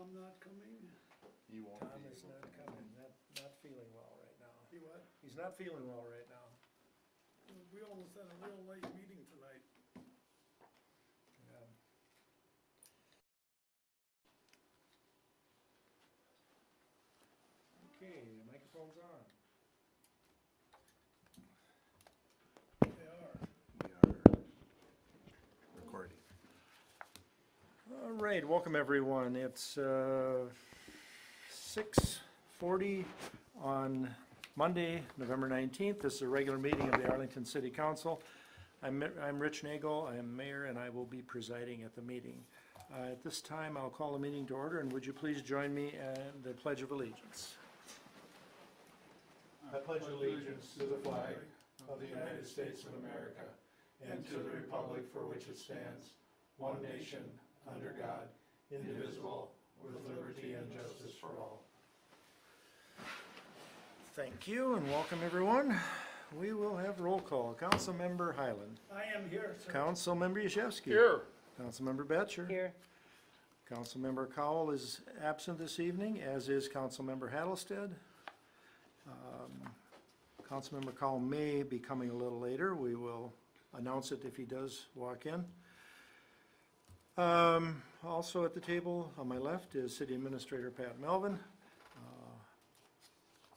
Tom not coming? He won't Tom be is able not to coming, make it. not feeling well right now. He what? He's not feeling well right now. We almost had a real late meeting tonight. Yeah. Okay, the microphone's on. They are. We are recording. All right, welcome everyone. It's 6:40 on Monday, November 19th. This is a regular meeting of the Arlington City Council. I'm Rich Nagel, I am mayor, and I will be presiding at the meeting. At this time, I'll call the meeting to order, and would you please join me in the Pledge of Allegiance? I pledge allegiance to the flag of the United States of America and to the republic for which it stands, one nation, under God, indivisible, with liberty and justice for all. Thank you and welcome everyone. We will have roll call. Councilmember Highland. I am here, sir. Councilmember Yashewski. Here. Councilmember Batcher. Here. Councilmember Cowell is absent this evening, as is Councilmember Hattlestead. Councilmember Cowell may be coming a little later. We will announce it if he does walk in. Also at the table on my left is City Administrator Pat Melvin.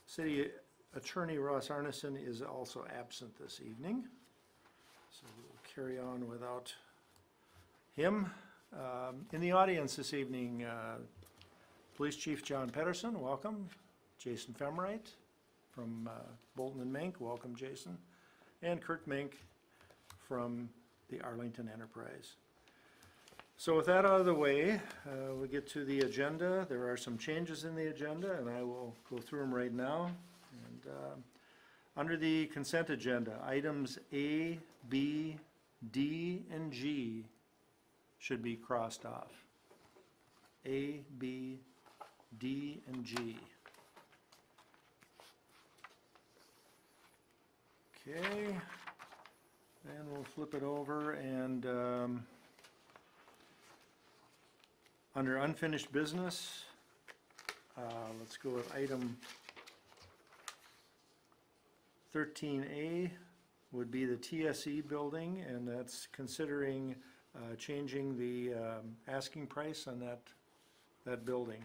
City Attorney Ross Arneson is also absent this evening, so we'll carry on without him. In the audience this evening, Police Chief John Pedersen, welcome. Jason Femright from Bolton and Mink, welcome Jason. And Kurt Mink from the Arlington Enterprise. So with that out of the way, we get to the agenda. There are some changes in the agenda, and I will go through them right now. And under the consent agenda, items A, B, D, and G should be crossed off. A, B, D, and G. Okay, and we'll flip it over and under unfinished business, let's go with item 13A would be the TSE building, and that's considering changing the asking price on that building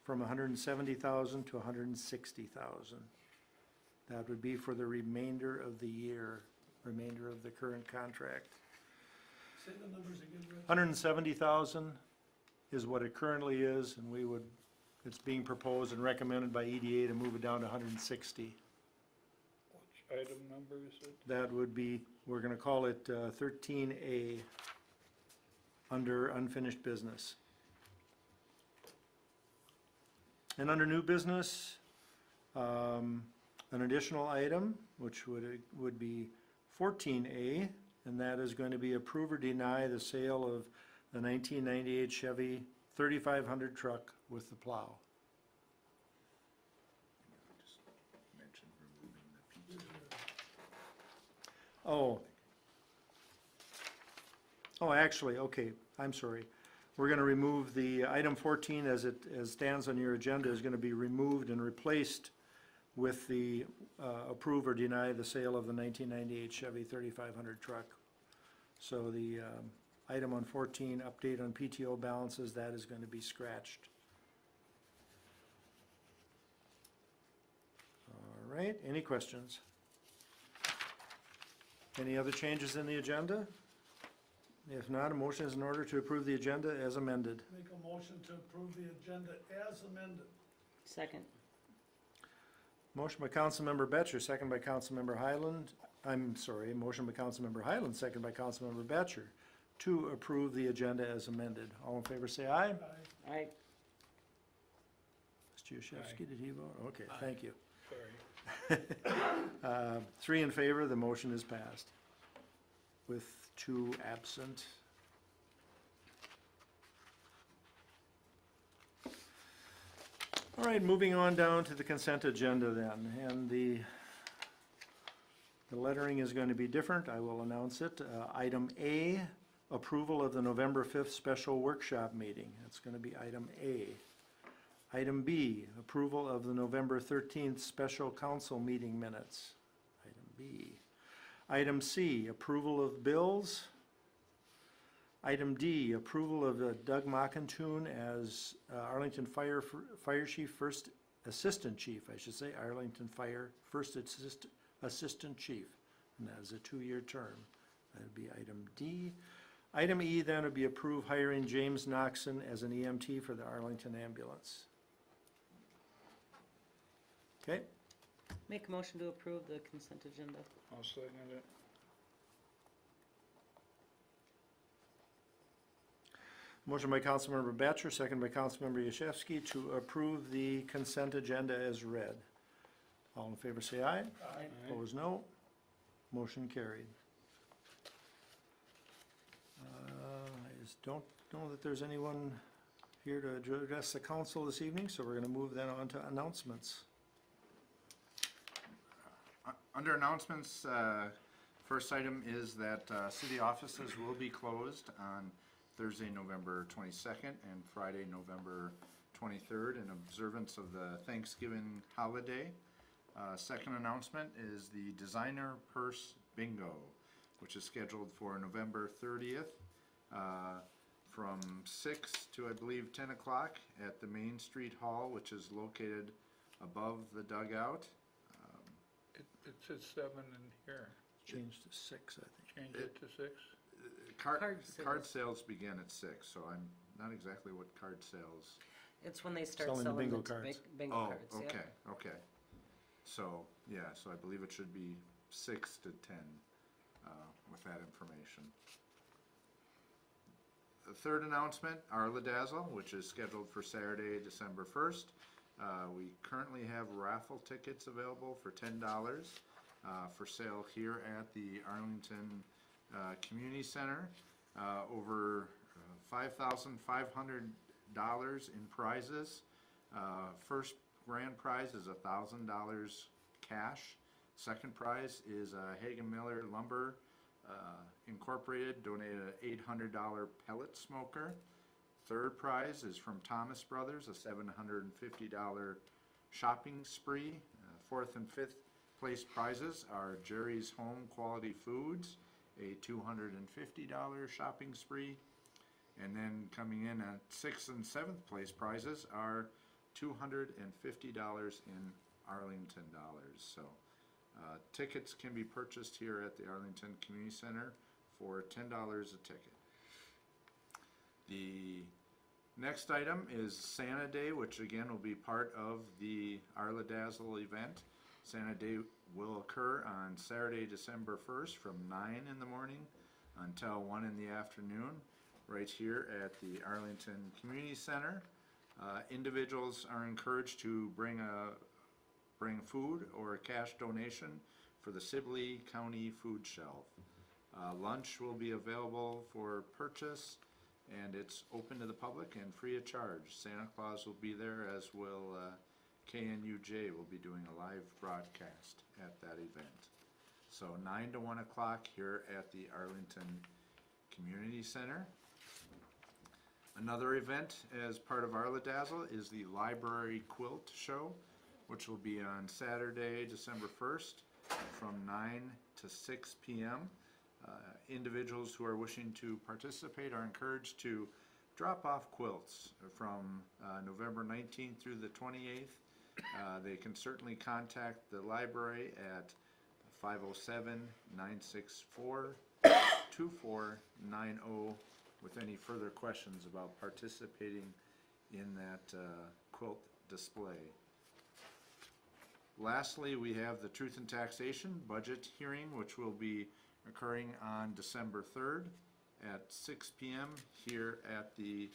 from $170,000 to $160,000. That would be for the remainder of the year, remainder of the current contract. Say the numbers again, Rich. 170,000 is what it currently is, and it's being proposed and recommended by EDA to move it down to 160. Which item number is it? That would be, we're gonna call it 13A under unfinished business. And under new business, an additional item, which would be 14A, and that is going to be approve or deny the sale of the 1998 Chevy 3500 truck with the plow. Just mention removing the PTO. Oh, actually, okay, I'm sorry. We're gonna remove the item 14 as stands on your agenda is gonna be removed and replaced with the approve or deny the sale of the 1998 Chevy 3500 truck. So the item on 14, update on PTO balances, that is going to be scratched. All right, any questions? Any other changes in the agenda? If not, a motion is in order to approve the agenda as amended. Make a motion to approve the agenda as amended. Second. Motion by Councilmember Batcher, second by Councilmember Highland. Motion by Councilmember Highland, second by Councilmember Batcher to approve the agenda as amended. All in favor say aye. Aye. Aye. Mr. Yashewski, did he vote? Okay, thank you. Sorry. 3 in favor, the motion is passed with 2 absent. All right, moving on down to the consent agenda then, and the lettering is going to be different. I will announce it. Item A, approval of the November 5th special workshop meeting. That's going to be item A. Item B, approval of the November 13th special council meeting minutes. Item B. Item C, approval of bills. Item D, approval of Doug Mockentune as Arlington Fire Chief, First Assistant Chief, I should say, Arlington Fire First Assistant Chief, and that is a 2-year term. That would be item D. Item E then would be approve hiring James Noxon as an EMT for the Arlington ambulance. Okay, Make a motion to approve the consent agenda. I'll second it. motion by Councilmember Batchor, second by Councilmember Yashewski to approve the consent agenda as read. All in favor say aye. Aye. Opposed, no. Motion carried. I just don't know that there's anyone here to address the council this evening, so we're gonna move then on to announcements. Under announcements, first item is that city offices will be closed on Thursday, November 22nd and Friday, November 23rd in observance of the Thanksgiving holiday. Second announcement is the Designer Purse Bingo, which is scheduled for November 30th from 6 to, I believe, 10 o'clock at the Main Street Hall, which is located above the dugout. It says 7 in here. Changed to 6, I think. Change it to 6? Card sales begin at 6, so I'm not exactly what card sales. It's when they start Selling the selling bingo the cards. bingo Oh, cards, yeah. okay. So, yeah, so I believe it should be 6 to 10 with that information. The third announcement, Arla Dazzle, which is scheduled for Saturday, December 1st. We currently have raffle tickets available for $10 for sale here at the Arlington Community Center. Over $5,500 in prizes. First grand prize is $1,000 cash. Second prize is Hagen Miller Lumber Incorporated donated an $800 pellet smoker. Third prize is from Thomas Brothers, a $750 shopping spree. Fourth and fifth place prizes are Jerry's Home Quality Foods, a $250 shopping spree. And then coming in at sixth and seventh place prizes are $250 in Arlington dollars. So tickets can be purchased here at the Arlington Community Center for $10 a ticket. The next item is Santa Day, which again will be part of the Arla Dazzle event. Santa Day will occur on Saturday, December 1st from 9 in the morning until 1 in the afternoon, right here at the Arlington Community Center. Individuals are encouraged to bring food or a cash donation for the Sibley County Food Shelf. Lunch will be available for purchase, and it's open to the public and free of charge. Santa Claus will be there, as will KNUJ will be doing a live broadcast at that event. So 9 to 1 o'clock here at the Arlington Community Center. Another event as part of Arla Dazzle is the Library Quilt Show, which will be on Saturday, December 1st from 9 to 6 p.m. Individuals who are wishing to participate are encouraged to drop off quilts from November 19th through the 28th. They can certainly contact the library at 507-964-2490 with any further questions about participating in that quilt display. Lastly, we have the Truth and Taxation budget hearing, which will be occurring on December 3rd at 6 p.m. here at the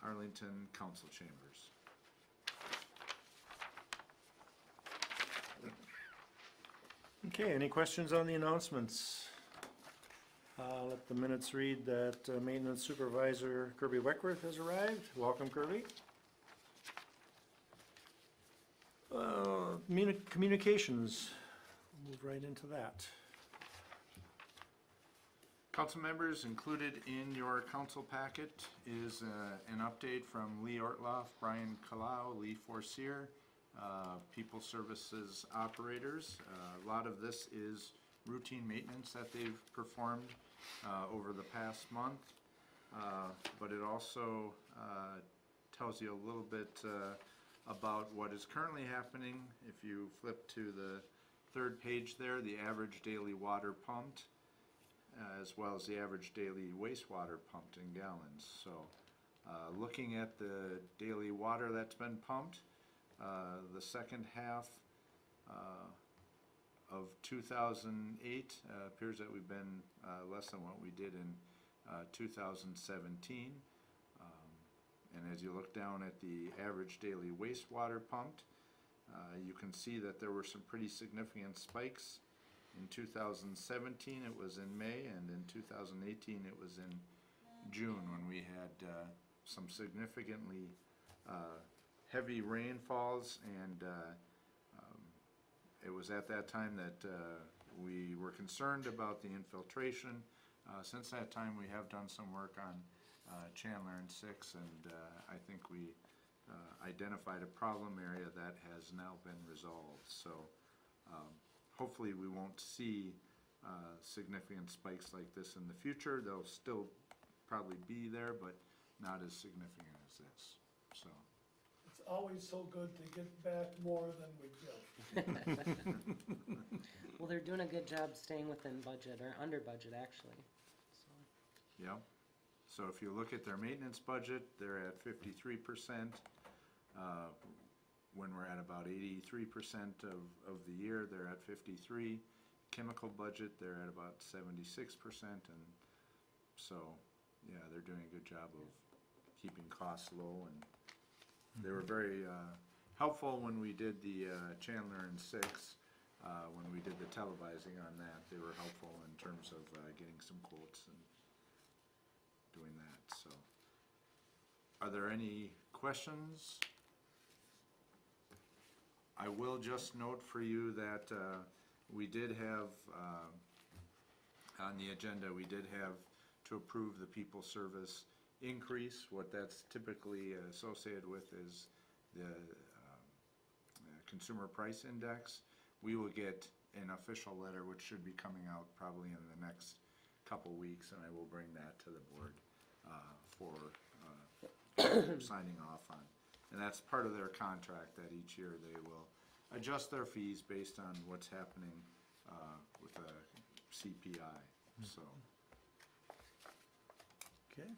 Arlington Council Chambers. Okay, any questions on the announcements? Let the minutes read that Maintenance Supervisor Kirby Weckworth has arrived. Welcome, Kirby. Communications, move right into that. Council members, included in your council packet is an update from Lee Ortloff, Brian Kalau, Lee Forcier, People Services Operators. A lot of this is routine maintenance that they've performed over the past month, but it also tells you a little bit about what is currently happening. If you flip to the third page there, the average daily water pumped, as well as the average daily wastewater pumped in gallons. So looking at the daily water that's been pumped, the second half of 2008 appears that we've been less than what we did in 2017. And as you look down at the average daily wastewater pumped, you can see that there were some pretty significant spikes. In 2017 it was in May, and in 2018 it was in June, when we had some significantly heavy rainfalls, and it was at that time that we were concerned about the infiltration. Since that time we have done some work on Chandler and 6, and I think we identified a problem area that has now been resolved. So hopefully we won't see significant spikes like this in the future. They'll still probably be there, but not as significant as this. So It's always so good to get back more than we give. Well, they're doing a good job staying within budget, or under budget, actually. So, yeah. So if you look at their maintenance budget, they're at 53%. When we're at about 83% of the year, they're at 53%. Chemical budget, they're at about 76%, and so, yeah, they're doing a good job of keeping costs low, and they were very helpful when we did the Chandler and 6, when we did the televising on that. They were helpful in terms of getting some quotes and doing that. So, are there any questions? I will just note for you that we did have, on the agenda, we did have to approve the people service increase. What that's typically associated with is the consumer price index. We will get an official letter, which should be coming out probably in the next couple weeks, and I will bring that to the board for signing off on. And that's part of their contract, that each year they will adjust their fees based on what's happening with the CPI. So, Okay.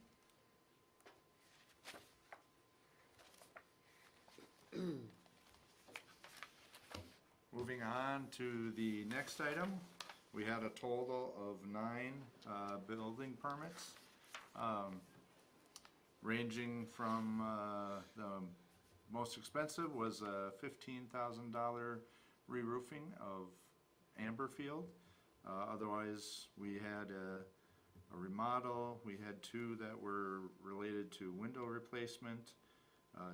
moving on to the next item, we had a total of 9 building permits, ranging from the most expensive was a $15,000 re-roofing of Amberfield. Otherwise, we had a remodel. We had 2 that were related to window replacement,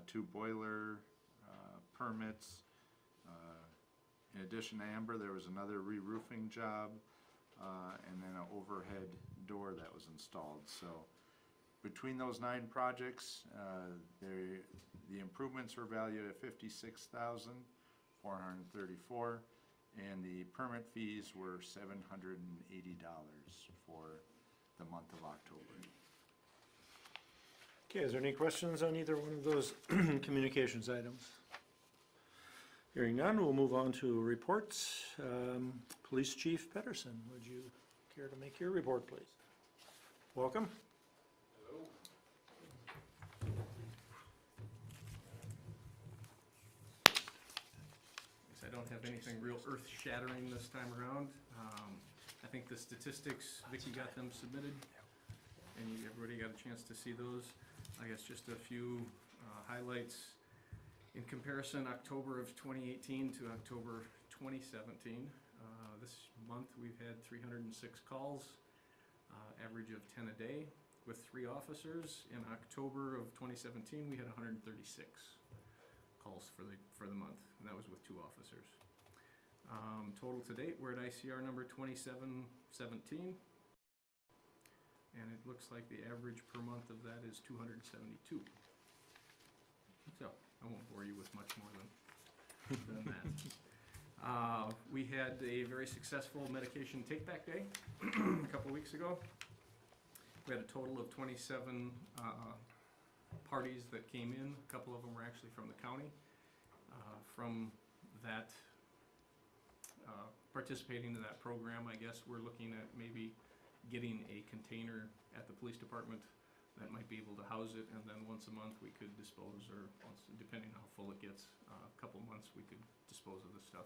2 boiler permits. In addition to Amber, there was another re-roofing job, and then an overhead door that was installed. So between those 9 projects, the improvements were valued at $56,434, and the permit fees were $780 for the month of October. Okay, is there any questions on either one of those communications items? Hearing none, we'll move on to reports. Police Chief Pedersen, would you care to make your report, please? Welcome. I don't have anything real earth-shattering this time around. I think the statistics, Vicki got them submitted, and everybody got a chance to see those. I guess just a few highlights. In comparison, October of 2018 to October 2017, this month we've had 306 calls, average of 10 a day, with 3 officers. In October of 2017, we had 136 calls for the month, and that was with 2 officers. Total to date, we're at ICR number 2717. and it looks like the average per month of that is 272. So, I won't bore you with much more than that. We had a very successful medication take-back day a couple weeks ago. We had a total of 27 parties that came in. A couple of them were actually from the county. From that, participating in that program, I guess we're looking at maybe getting a container at the police department that might be able to house it, and then once a month we could dispose, or once, depending on how full it gets, a couple months we could dispose of the stuff.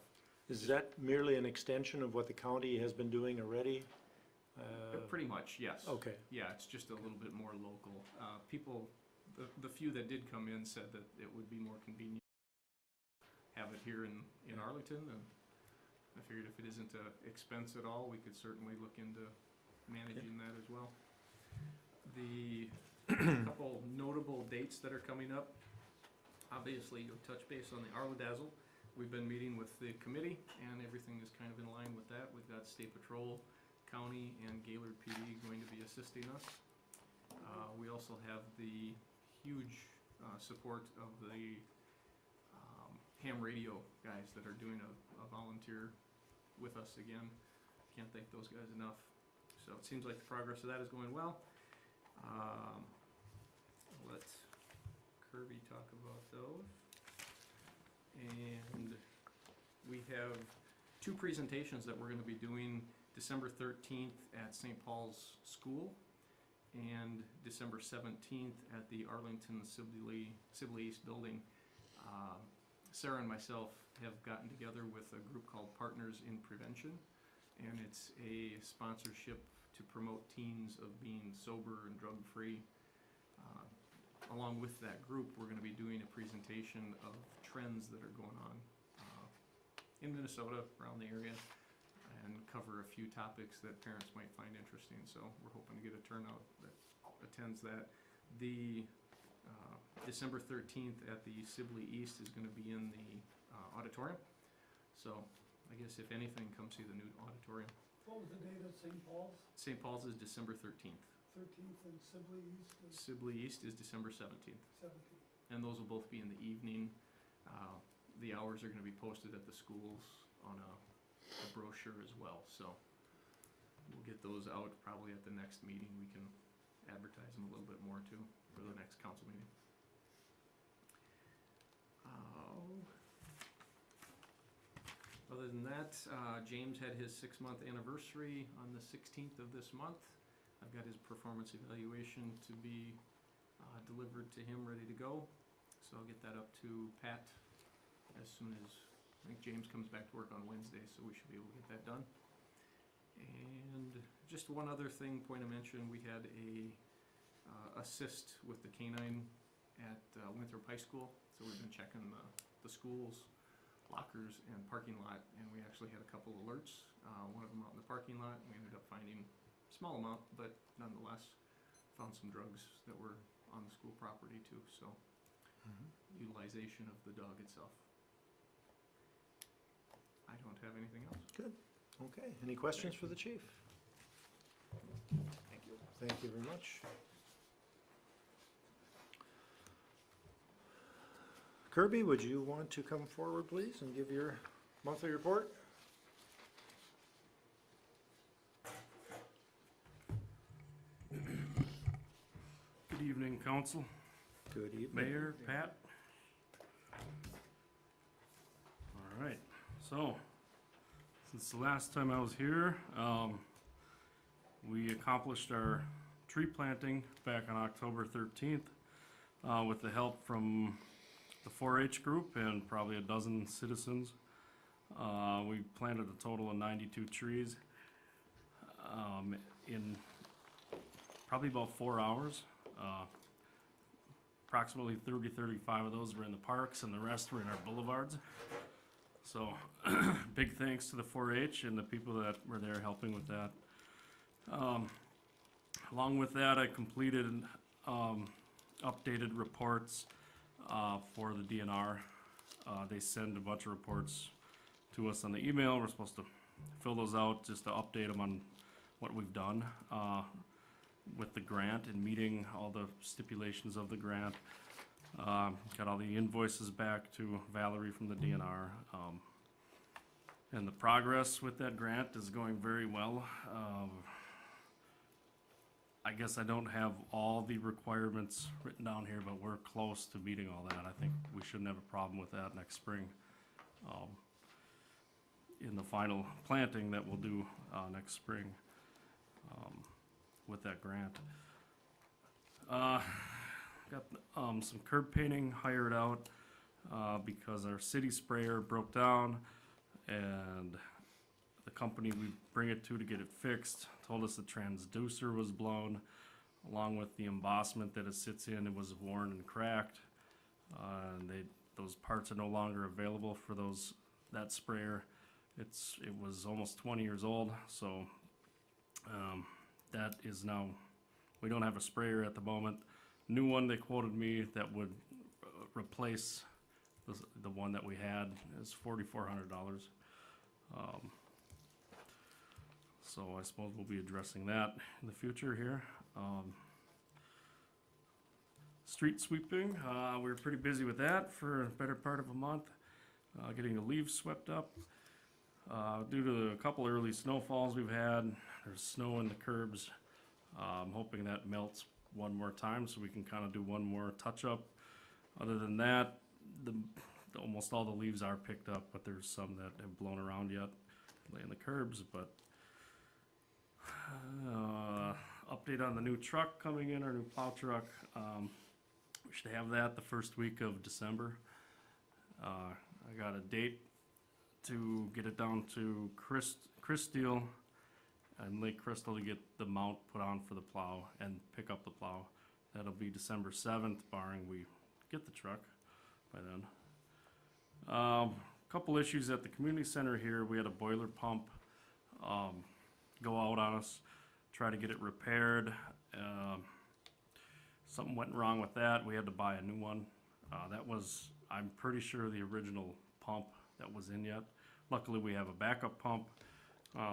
Is that merely an extension of what the county has been doing already? Pretty much, yes. Okay. Yeah, it's just a little bit more local. People, the few that did come in said that it would be more convenient to have it here in Arlington, and I figured if it isn't an expense at all, we could certainly look into managing that as well. The couple notable dates that are coming up, obviously you'll touch base on the Arladazzle. We've been meeting with the committee, and everything is kind of in line with that. We've got State Patrol, County, and Gaylord PD going to be assisting us. We also have the huge support of the ham radio guys that are doing a volunteer with us again. Can't thank those guys enough. So it seems like the progress of that is going well. Let Kirby talk about those. And we have two presentations that we're going to be doing December 13th at St. Paul's School and December 17th at the Arlington Civic East building. Sarah and myself have gotten together with a group called Partners in Prevention, and it's a sponsorship to promote teens of being sober and drug-free. Along with that group, we're going to be doing a presentation of trends that are going on in Minnesota, around the area, and cover a few topics that parents might find interesting. So we're hoping to get a turnout that attends that. The December 13th at the Sibley East is going to be in the auditorium. So I guess if anything, come see the new auditorium. What was the date at St. Paul's? St. Paul's is December 13th. 13th, and Sibley East is Sibley East is December 17th. 17th. And those will both be in the evening. The hours are going to be posted at the schools on a brochure as well. So we'll get those out probably at the next meeting. We can advertise them a little bit more too for the next council meeting. Other than that, James had his 6-month anniversary on the 16th of this month. I've got his performance evaluation to be delivered to him, ready to go. So I'll get that up to Pat as soon as, I think James comes back to work on Wednesday, so we should be able to get that done. And just one other thing, point of mention, we had a assist with the canine at Winthrop High School. So we've been checking the schools, lockers, and parking lot, and we actually had a couple alerts. One of them out in the parking lot, we ended up finding a small amount, but nonetheless found some drugs that were on the school property too, so utilization of the dog itself. I don't have anything else. Good. Okay. Any questions for the chief? Thank you. Thank you very much. Kirby, would you want to come forward, please, and give your monthly report? Good evening, council, Good evening. mayor, Pat. All right, so, since the last time I was here, we accomplished our tree planting back on October 13th with the help from the 4-H group and probably a dozen citizens. We planted a total of 92 trees in probably about 4 hours. Approximately 30-35 of those were in the parks and the rest were in our boulevards. So big thanks to the 4-H and the people that were there helping with that. Along with that, I completed updated reports for the DNR. They send a bunch of reports to us on the email. We're supposed to fill those out just to update them on what we've done. with the grant and meeting all the stipulations of the grant. Got all the invoices back to Valerie from the DNR. And the progress with that grant is going very well. I guess I don't have all the requirements written down here, but we're close to meeting all that. I think we shouldn't have a problem with that next spring. In the final planting that we'll do next spring with that grant. Got some curb painting hired out because our city sprayer broke down, and the company we bring it to get it fixed told us the transducer was blown, along with the embossment that it sits in. It was worn and cracked, and those parts are no longer available for that sprayer. It was almost 20 years old, so that is now, we don't have a sprayer at the moment. New one they quoted me that would replace the one that we had is $4,400. So I suppose we'll be addressing that in the future here. Street sweeping, we were pretty busy with that for a better part of a month, getting the leaves swept up. Due to a couple early snowfalls we've had, there's snow in the curbs. I'm hoping that melts one more time so we can kind of do one more touch-up. Other than that, almost all the leaves are picked up, but there's some that have blown around yet, laying the curbs. But update on the new truck coming in, our new plow truck. We should have that the first week of December. I got a date to get it down to Crystal and Lake Crystal to get the mount put on for the plow and pick up the plow. That'll be December 7th, barring we get the truck by then. Couple issues at the community center here. We had a boiler pump go out on us, try to get it repaired. Something went wrong with that. We had to buy a new one. That was, I'm pretty sure, the original pump that was in yet. Luckily we have a backup pump.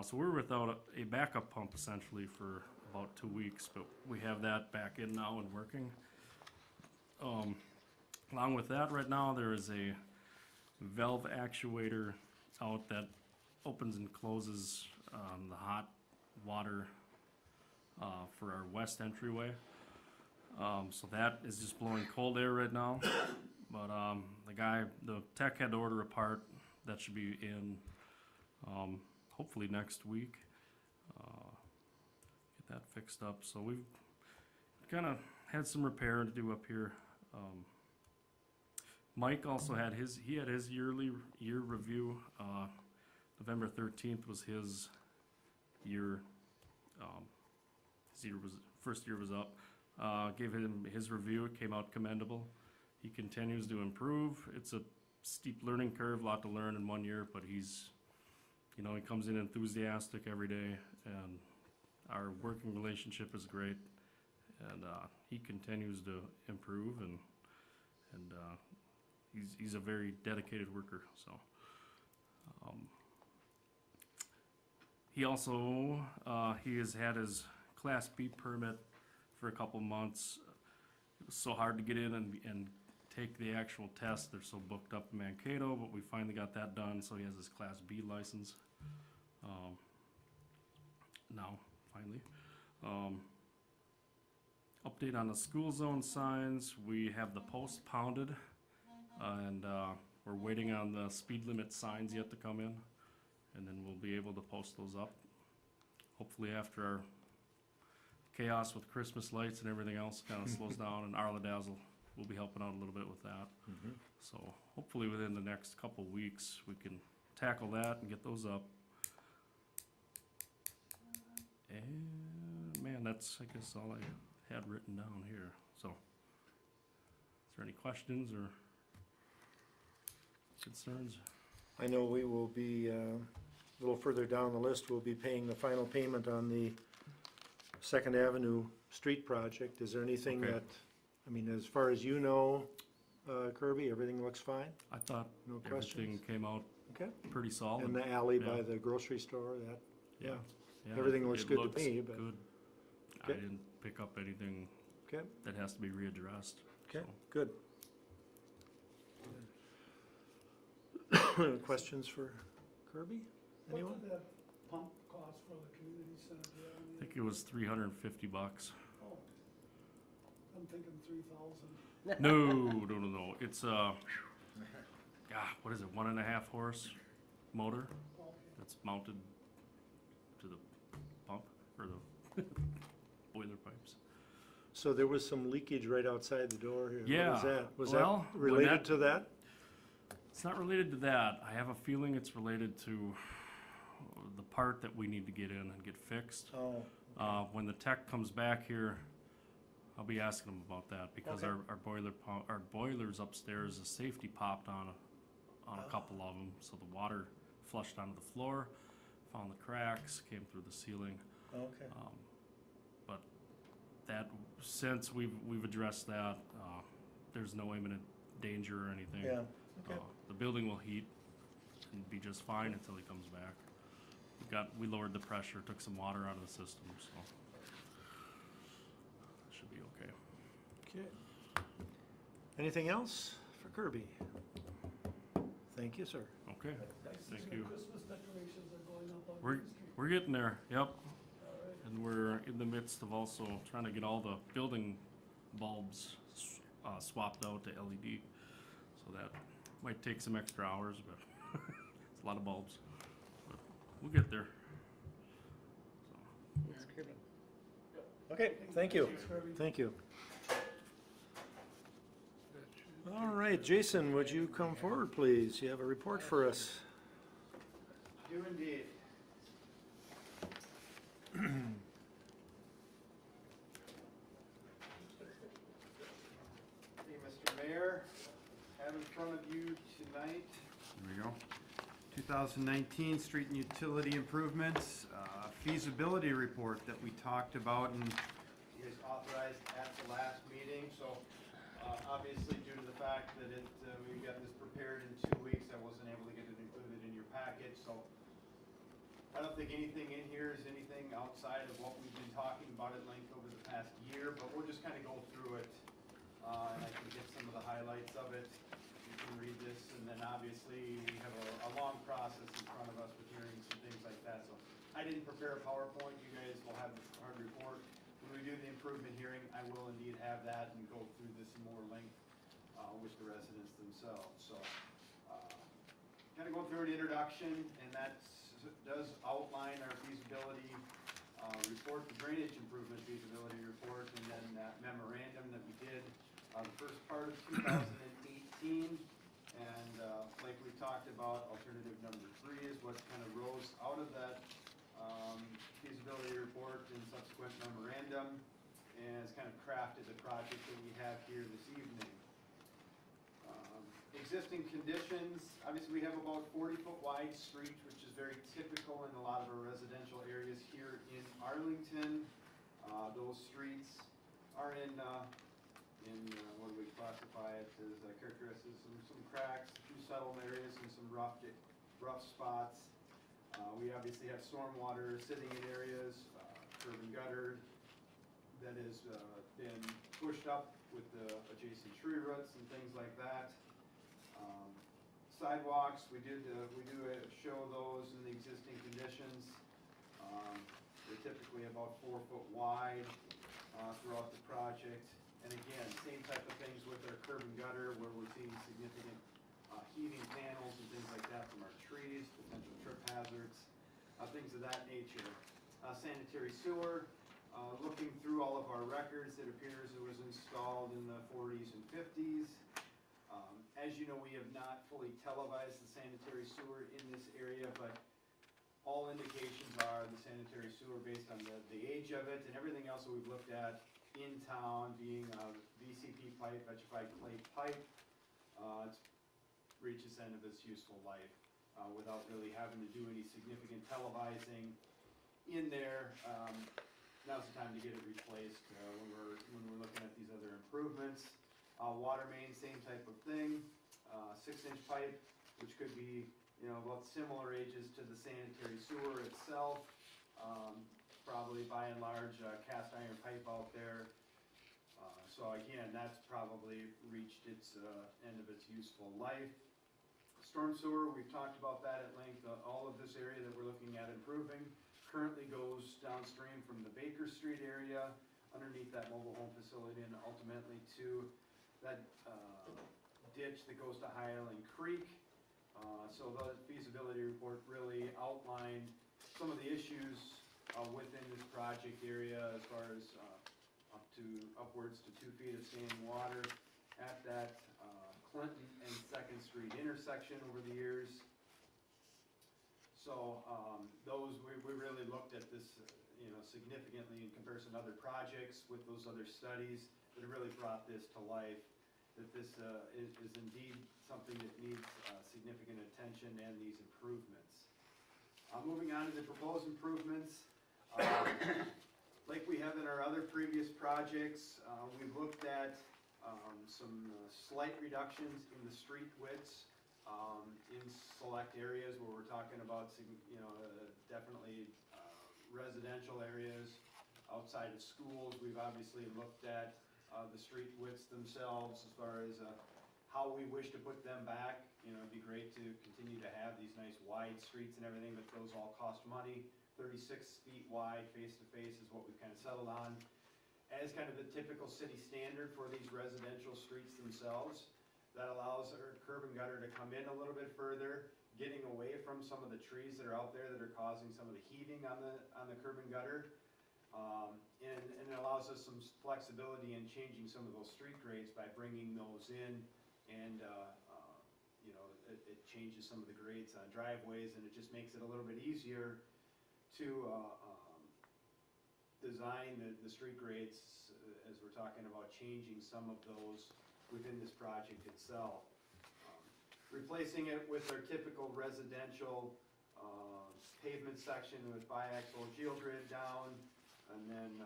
So we're without a backup pump essentially for about 2 weeks, but we have that back in now and working. Along with that, right now there is a valve actuator out that opens and closes the hot water for our west entryway. So that is just blowing cold air right now. But the tech had to order a part that should be in hopefully next week. Get that fixed up. So we've kind of had some repair to do up here. Mike also had his year review. November 13th was his year. First year was up. Gave him his review. It came out commendable. He continues to improve. It's a steep learning curve, a lot to learn in 1 year, but he comes in enthusiastic every day, and our working relationship is great, and he continues to improve, and he's a very dedicated worker. So he also he has had his Class B permit for a couple months. It was so hard to get in and take the actual test. They're so booked up in Mankato, but we finally got that done, so he has his Class B license now, finally. Update on the school zone signs. We have the post pounded, and we're waiting on the speed limit signs yet to come in, and then we'll be able to post those up. Hopefully after our chaos with Christmas lights and everything else kind of slows down, and Arla Dazzle will be helping out a little bit with that. So hopefully within the next couple weeks we can tackle that and get those up. And man, that's, I guess, all I had written down here. So is there any questions or concerns? I know we will be, a little further down the list, we'll be paying the final payment on the Second Avenue street project. Is there anything Okay. that, as far as you know, Kirby, everything looks fine? I thought No everything questions? came out Okay. pretty solid. And the alley by Yeah. the grocery store, that, Yeah. everything looks it good to looks me, but- good. I Okay. didn't pick up anything Okay, that has to be readdressed. okay, So, good. Questions for Kirby? Anyone? What did that pump cost for the community center? Do you have any- I think it was $350. Oh, I'm thinking 3,000. No. It's what is it? 1.5 horse motor Okay. that's mounted to the pump or the boiler pipes. So there was some leakage right outside the door here. What Yeah, was that? Was well, that when related that- to that? It's not related to that. I have a feeling it's related to the part that we need to get in and get fixed. Oh, When the tech comes back here, I'll be asking him about that because Okay. our boilers upstairs, the safety popped on a couple of them, so the water flushed onto the floor, found the cracks, came through the ceiling. okay. But that, since we've addressed that, there's no imminent danger or anything. Yeah, okay. The building will heat and be just fine until he comes back. We lowered the pressure, took some water out of the system, so should be okay. Okay. Anything else for Kirby? Thank you, sir. Okay, I see Thank the you. Christmas decorations are going up on We're- Main Street. we're getting there, yep. All right. And we're in the midst of also trying to get all the building bulbs swapped out to LED. So that might take some extra hours, but it's a lot of bulbs. But we'll get there. So, It's Kirby. Okay, thank you. Thanks, Kirby. Thank you. All right, Jason, would you come forward, please? You have a report for us. Do indeed. Hey, Mr. Mayor, have in front of you tonight, here we go, 2019 street and utility improvements, feasibility report that we talked about and you guys authorized at the last meeting. So obviously due to the fact that we got this prepared in 2 weeks, I wasn't able to get it included in your package. So I don't think anything in here is anything outside of what we've been talking about at length over the past year, but we'll just kind of go through it, and I can get some of the highlights of it. You can read this, and then obviously we have a long process in front of us with hearings and things like that. So I didn't prepare a PowerPoint. You guys will have the hard report. When we do the improvement hearing, I will indeed have that and go through this in more length with the residents themselves. So kind of going through an introduction, and that does outline our feasibility report, the drainage improvement feasibility report, and then that memorandum that we did the first part of 2018. And like we talked about, alternative number 3 is what kind of rose out of that feasibility report and subsequent memorandum, and has kind of crafted the project that we have here this evening. Existing conditions, obviously we have about 40-foot wide street, which is very typical in a lot of our residential areas here in Arlington. Those streets are in what do we classify it as, characteristics, some cracks, a few settlement areas, and some rough spots. We obviously have stormwater sitting in areas, curb and gutter that has been pushed up with the adjacent tree roots and things like that. Sidewalks, we do show those in the existing conditions. They're typically about 4 foot wide throughout the project. And again, same type of things with our curb and gutter, where we're seeing significant heaving panels and things like that from our trees, potential trip hazards, things of that nature. Sanitary sewer, looking through all of our records, it appears it was installed in the 40s and 50s. As you know, we have not fully televised the sanitary sewer in this area, but all indications are the sanitary sewer, based on the age of it and everything else that we've looked at in town, being VCP pipe, vitrified clay pipe, it's reached its end of its useful life without really having to do any significant televising in there. Now's the time to get it replaced when we're looking at these other improvements. Water main, same type of thing. 6-inch pipe, which could be about similar ages to the sanitary sewer itself. probably by and large, cast iron pipe out there. So again, that's probably reached its end of its useful life. Storm sewer, we've talked about that at length. All of this area that we're looking at improving currently goes downstream from the Baker Street area, underneath that mobile home facility, and ultimately to that ditch that goes to Highland Creek. So the feasibility report really outlined some of the issues within this project area as far as upwards to 2 feet of standing water at that Clinton and 2nd Street intersection over the years. So we really looked at this significantly in comparison to other projects with those other studies that have really brought this to life, that this is indeed something that needs significant attention and these improvements. Moving on to the proposed improvements, like we have in our other previous projects, we've looked at some slight reductions in the street widths in select areas where we're talking about definitely residential areas outside of schools. We've obviously looked at the street widths themselves as far as how we wish to put them back. It'd be great to continue to have these nice wide streets and everything, but those all cost money. 36 feet wide, face-to-face is what we've kind of settled on as kind of the typical city standard for these residential streets themselves. That allows our curb and gutter to come in a little bit further, getting away from some of the trees that are out there that are causing some of the heaving on the curb and gutter. And it allows us some flexibility in changing some of those street grades by bringing those in, and it changes some of the grades on driveways, and it just makes it a little bit easier to design the street grades as we're talking about changing some of those within this project itself. Replacing it with our typical residential pavement section with biaxial geogrid down, and then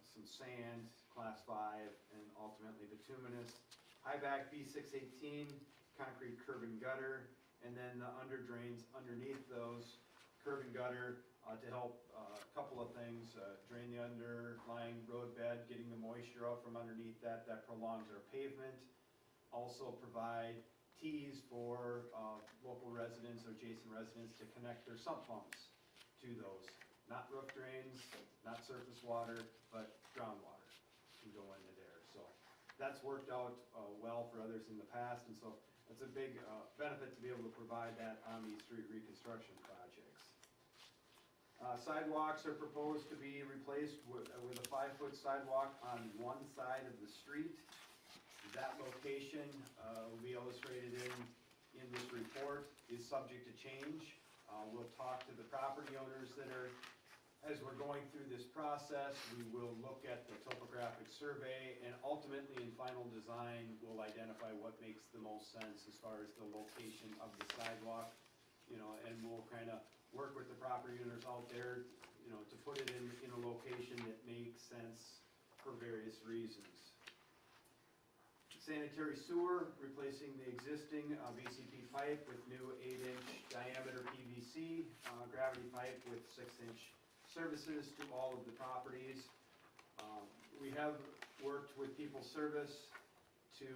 some sand, class 5, and ultimately bituminous. High back B618, concrete curb and gutter, and then the under drains underneath those curb and gutter to help a couple of things, drain the underlying road bed, getting the moisture out from underneath that prolongs our pavement. Also provide tees for local residents or adjacent residents to connect their sump pumps to those. Not roof drains, not surface water, but groundwater can go into there. So that's worked out well for others in the past, and so that's a big benefit to be able to provide that on these street reconstruction projects. Sidewalks are proposed to be replaced with a 5-foot sidewalk on one side of the street. That location will be illustrated in this report, is subject to change. We'll talk to the property owners that are, as we're going through this process, we will look at the topographic survey, and ultimately in final design, we'll identify what makes the most sense as far as the location of the sidewalk, and we'll kind of work with the property owners out there, to put it in a location that makes sense for various reasons. Sanitary sewer, replacing the existing VCP pipe with new 8-inch diameter PVC gravity pipe with 6-inch services to all of the properties. We have worked with People Service to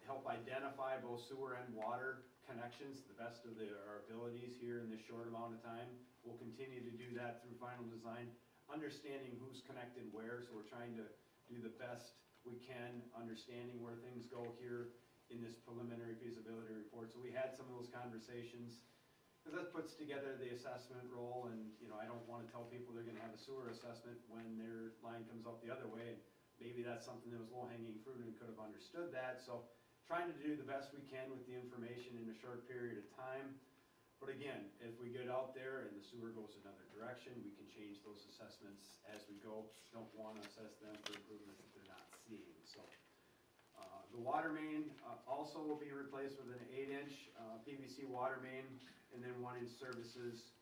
help identify both sewer and water connections to the best of our abilities here in this short amount of time. We'll continue to do that through final design, understanding who's connected where, so we're trying to do the best we can, understanding where things go here in this preliminary feasibility report. So we had some of those conversations, because that puts together the assessment role, and I don't want to tell people they're going to have a sewer assessment when their line comes up the other way, and maybe that's something that was low-hanging fruit and could have understood that. So trying to do the best we can with the information in a short period of time. But again, if we get out there and the sewer goes another direction, we can change those assessments as we go. Don't want to assess them for improvements that they're not seeing. So the water main also will be replaced with an 8-inch PVC water main, and then 1-inch services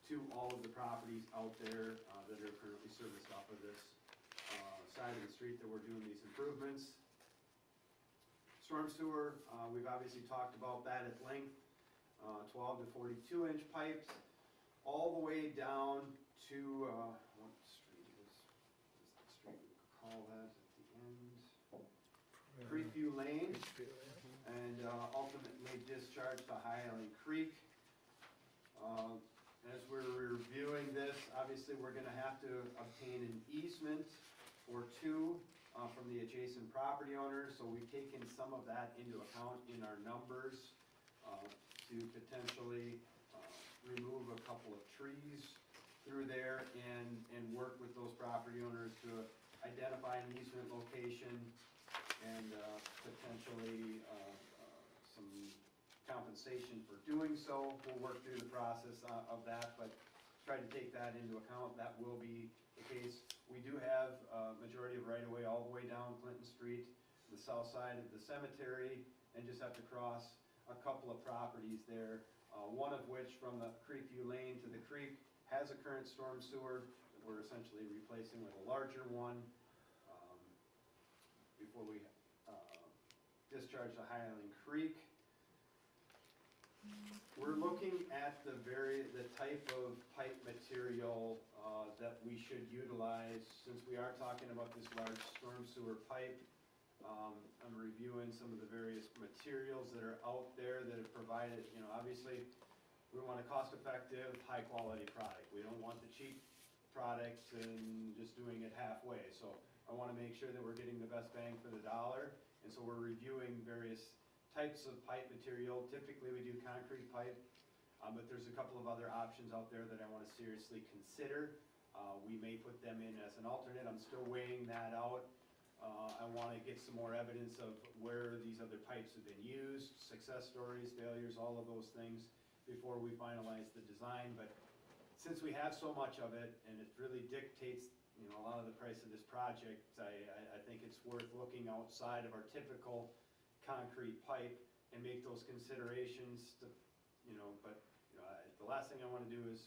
to all of the properties out there that are currently serviced off of this side of the street that we're doing these improvements. Storm sewer, we've obviously talked about that at length. 12 to 42-inch pipes, all the way down to Creekview Lane and ultimately discharge to Highland Creek. As we're reviewing this, obviously we're gonna have to obtain an easement or two from the adjacent property owners, so we've taken some of that into account in our numbers to potentially remove a couple of trees through there and work with those property owners to identify an easement location and potentially some compensation for doing so. We'll work through the process of that, but try to take that into account. That will be the case. We do have a majority of right-of-way all the way down Clinton Street, the south side of the cemetery, and just have to cross a couple of properties there. One of which, from the Creekview Lane to the creek, has a current storm sewer that we're essentially replacing with a larger one before we discharge to Highland Creek. We're looking at the type of pipe material that we should utilize, since we are talking about this large storm sewer pipe. I'm reviewing some of the various materials that are out there that have provided, obviously, we want a cost-effective, high-quality product. We don't want the cheap products and just doing it halfway. So I want to make sure that we're getting the best bang for the dollar, and so we're reviewing various types of pipe material. Typically, we do concrete pipe, but there's a couple of other options out there that I want to seriously consider. We may put them in as an alternate. I'm still weighing that out. I want to get some more evidence of where these other pipes have been used, success stories, failures, all of those things before we finalize the design. But since we have so much of it, and it really dictates a lot of the price of this project, I think it's worth looking outside of our typical concrete pipe and make those considerations to, the last thing I want to do is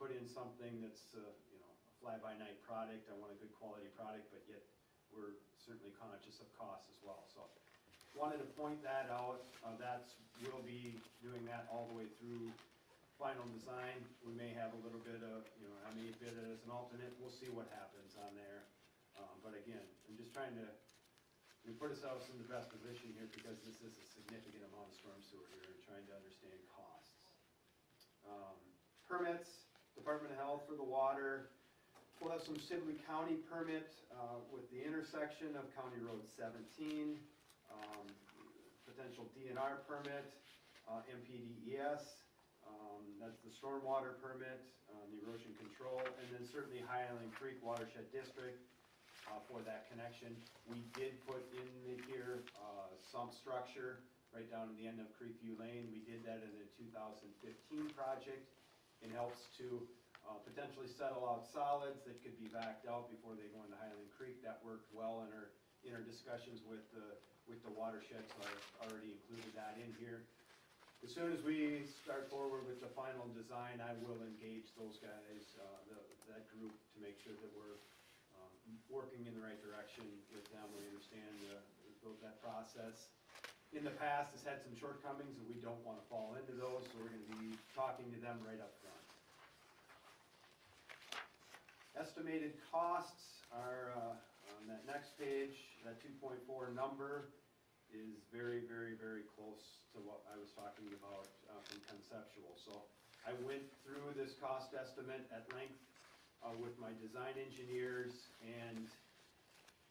put in something that's, a fly-by-night product. I want a good quality product, but yet we're certainly conscious of cost as well. So wanted to point that out. We'll be doing that all the way through final design. We may have a little bit of, I may bid it as an alternate. We'll see what happens on there. But again, I'm just trying to put ourselves in the best position here, because this is a significant amount of storm sewer here, and trying to understand costs. Permits, Department of Health for the water. We'll have some Sibley County permit with the intersection of County Road 17. Potential DNR permit, MPDES. That's the stormwater permit, the erosion control, and then certainly Highland Creek Watershed District for that connection. We did put in here sump structure right down to the end of Creekview Lane. We did that in a 2015 project. It helps to potentially settle out solids that could be backed out before they go into Highland Creek. That worked well in our discussions with the watershed, so I've already included that in here. As soon as we start forward with the final design, I will engage those guys, that group, to make sure that we're working in the right direction with them. We understand that process. In the past, it's had some shortcomings, and we don't want to fall into those, so we're going to be talking to them right up front. Estimated costs are on that next page. That 2.4 number is very, very, very close to what I was talking about from conceptual. So I went through this cost estimate at length with my design engineers, and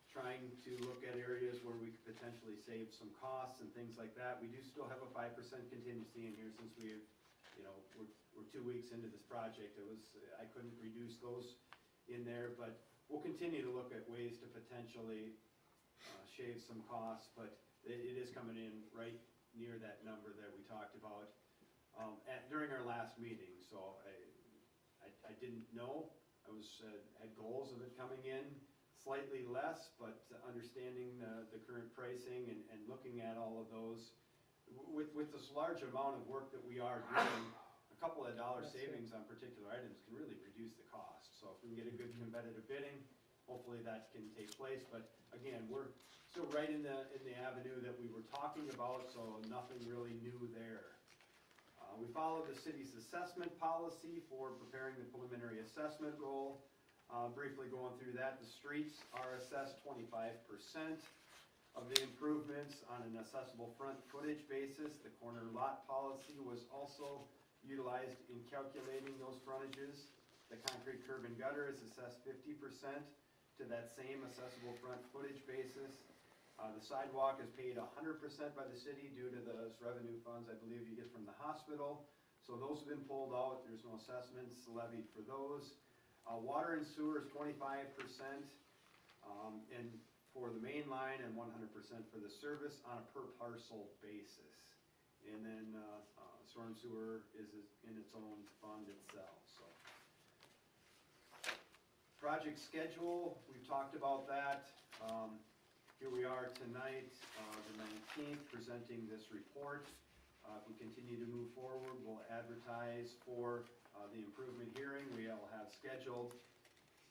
trying to look at areas where we could potentially save some costs and things like that. We do still have a 5% contingency in here, since we're 2 weeks into this project. I couldn't reduce those in there, but we'll continue to look at ways to potentially shave some costs, but it is coming in right near that number that we talked about during our last meeting. So I didn't know. I had goals of it coming in slightly less, but understanding the current pricing and looking at all of those, with this large amount of work that we are doing, a couple of dollar savings on particular items can really reduce the cost. So if we can get a good competitive bidding, hopefully that can take place. But again, we're still right in the avenue that we were talking about, so nothing really new there. We followed the city's assessment policy for preparing the preliminary assessment roll. Briefly going through that, the streets are assessed 25%. of the improvements on an accessible front footage basis. The corner lot policy was also utilized in calculating those frontages. The concrete curb and gutter is assessed 50% to that same accessible front footage basis. The sidewalk is paid 100% by the city due to those revenue funds I believe you get from the hospital. So those have been pulled out, there's no assessments levied for those. Water and sewer is 25%, and for the main line and 100% for the service on a per parcel basis. And then, storm sewer is in its own fund itself, so. Project schedule, we've talked about that. Here we are tonight, the 19th, presenting this report. If we continue to move forward, we'll advertise for the improvement hearing. We'll have scheduled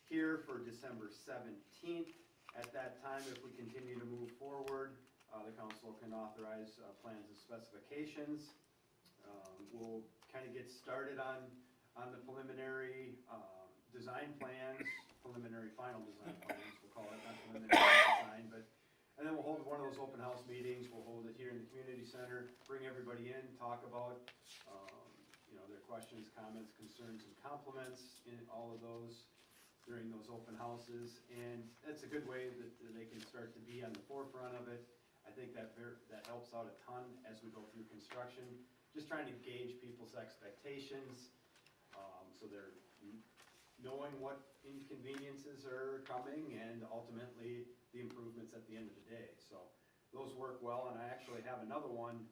here for December 17th. At that time, if we continue to move forward, the council can authorize plans and specifications. We'll kind of get started on the preliminary design plans, preliminary final design plans, we'll call it, not preliminary design, but, and then we'll hold one of those open house meetings. We'll hold it here in the community center, bring everybody in, talk about, their questions, comments, concerns, and compliments in all of those during those open houses. And that's a good way that they can start to be on the forefront of it. I think that helps out a ton as we go through construction, just trying to gauge people's expectations, so they're knowing what inconveniences are coming and ultimately the improvements at the end of the day. So those work well, and I actually have another one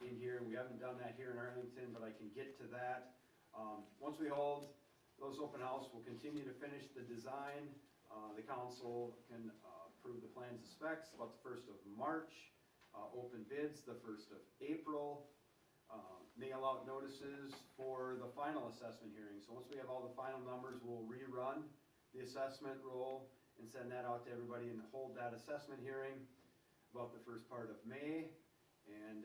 in here. We haven't done that here in Arlington, but I can get to that. Once we hold those open house, we'll continue to finish the design. The council can approve the plans and specs about the 1st of March. Open bids the 1st of April. Mail out notices for the final assessment hearing. So once we have all the final numbers, we'll rerun the assessment roll and send that out to everybody and hold that assessment hearing about the first part of May. And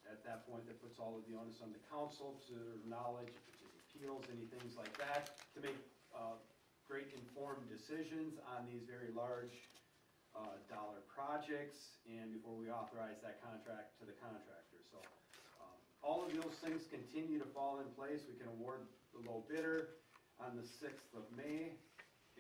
at that point, that puts all of the onus on the council to acknowledge if there's appeals, any things like that, to make great informed decisions on these very large dollar projects, and before we authorize that contract to the contractor. So all of those things continue to fall in place. We can award the low bidder on the 6th of May.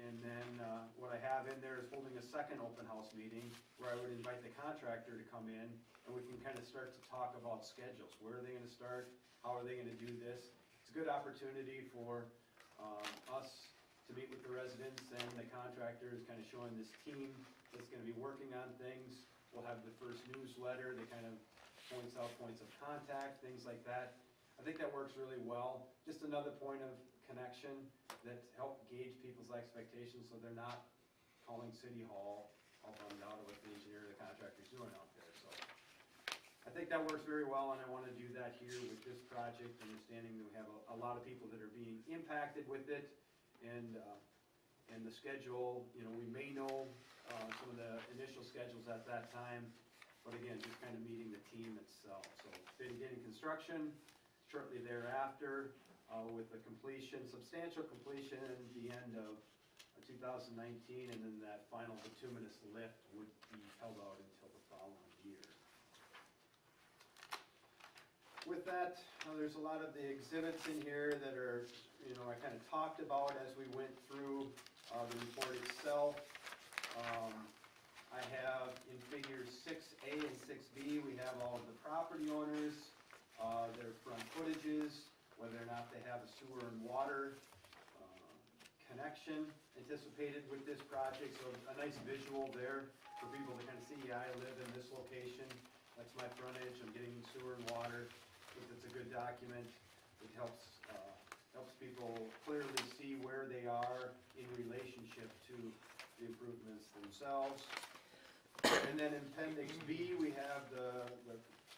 And then what I have in there is holding a second open house meeting where I would invite the contractor to come in, and we can kind of start to talk about schedules. Where are they gonna start? How are they gonna do this? It's a good opportunity for us to meet with the residents and the contractors, kind of showing this team that's gonna be working on things. We'll have the first newsletter that kind of points out points of contact, things like that. I think that works really well. Just another point of connection that help gauge people's expectations so they're not calling City Hall all bummed out of what the engineer or the contractor's doing out there. So I think that works very well, and I want to do that here with this project, understanding that we have a lot of people that are being impacted with it. And the schedule, we may know some of the initial schedules at that time, but again, just kind of meeting the team itself. So beginning construction shortly thereafter, with the completion, substantial completion at the end of 2019, and then that final bituminous lift would be held out until the following year. With that, there's a lot of the exhibits in here that are, I kind of talked about as we went through the report itself. I have in figures 6A and 6B, we have all of the property owners, their front footages, whether or not they have a sewer and water connection anticipated with this project. So a nice visual there for people to kind of see, yeah, I live in this location, that's my frontage, I'm getting sewer and water. I think that's a good document. It helps people clearly see where they are in relationship to the improvements themselves. And then in Appendix B, we have the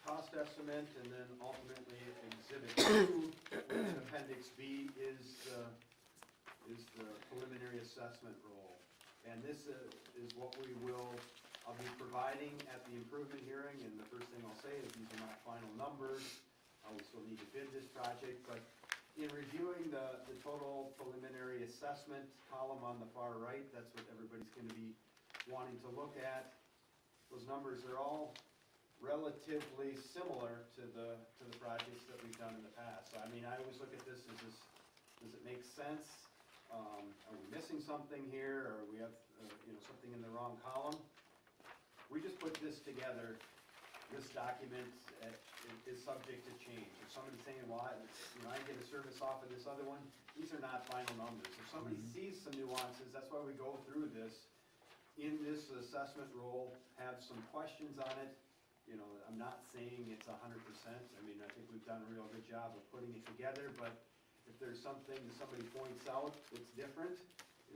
cost estimate, and then ultimately Exhibit 2, which in Appendix B is the preliminary assessment roll. And this is what I'll be providing at the improvement hearing, and the first thing I'll say is these are not final numbers. We still need to bid this project, but in reviewing the total preliminary assessment column on the far right, that's what everybody's gonna be wanting to look at. those numbers are all relatively similar to the projects that we've done in the past. So I mean, I always look at this as this, does it make sense? Are we missing something here, or we have, something in the wrong column? We just put this together. This document is subject to change. If somebody's saying, well, I get a service off of this other one, these are not final numbers. If somebody sees some nuances, that's why we go through this. In this assessment role, have some questions on it. I'm not saying it's 100%. I mean, I think we've done a real good job of putting it together, but if there's something that somebody points out that's different,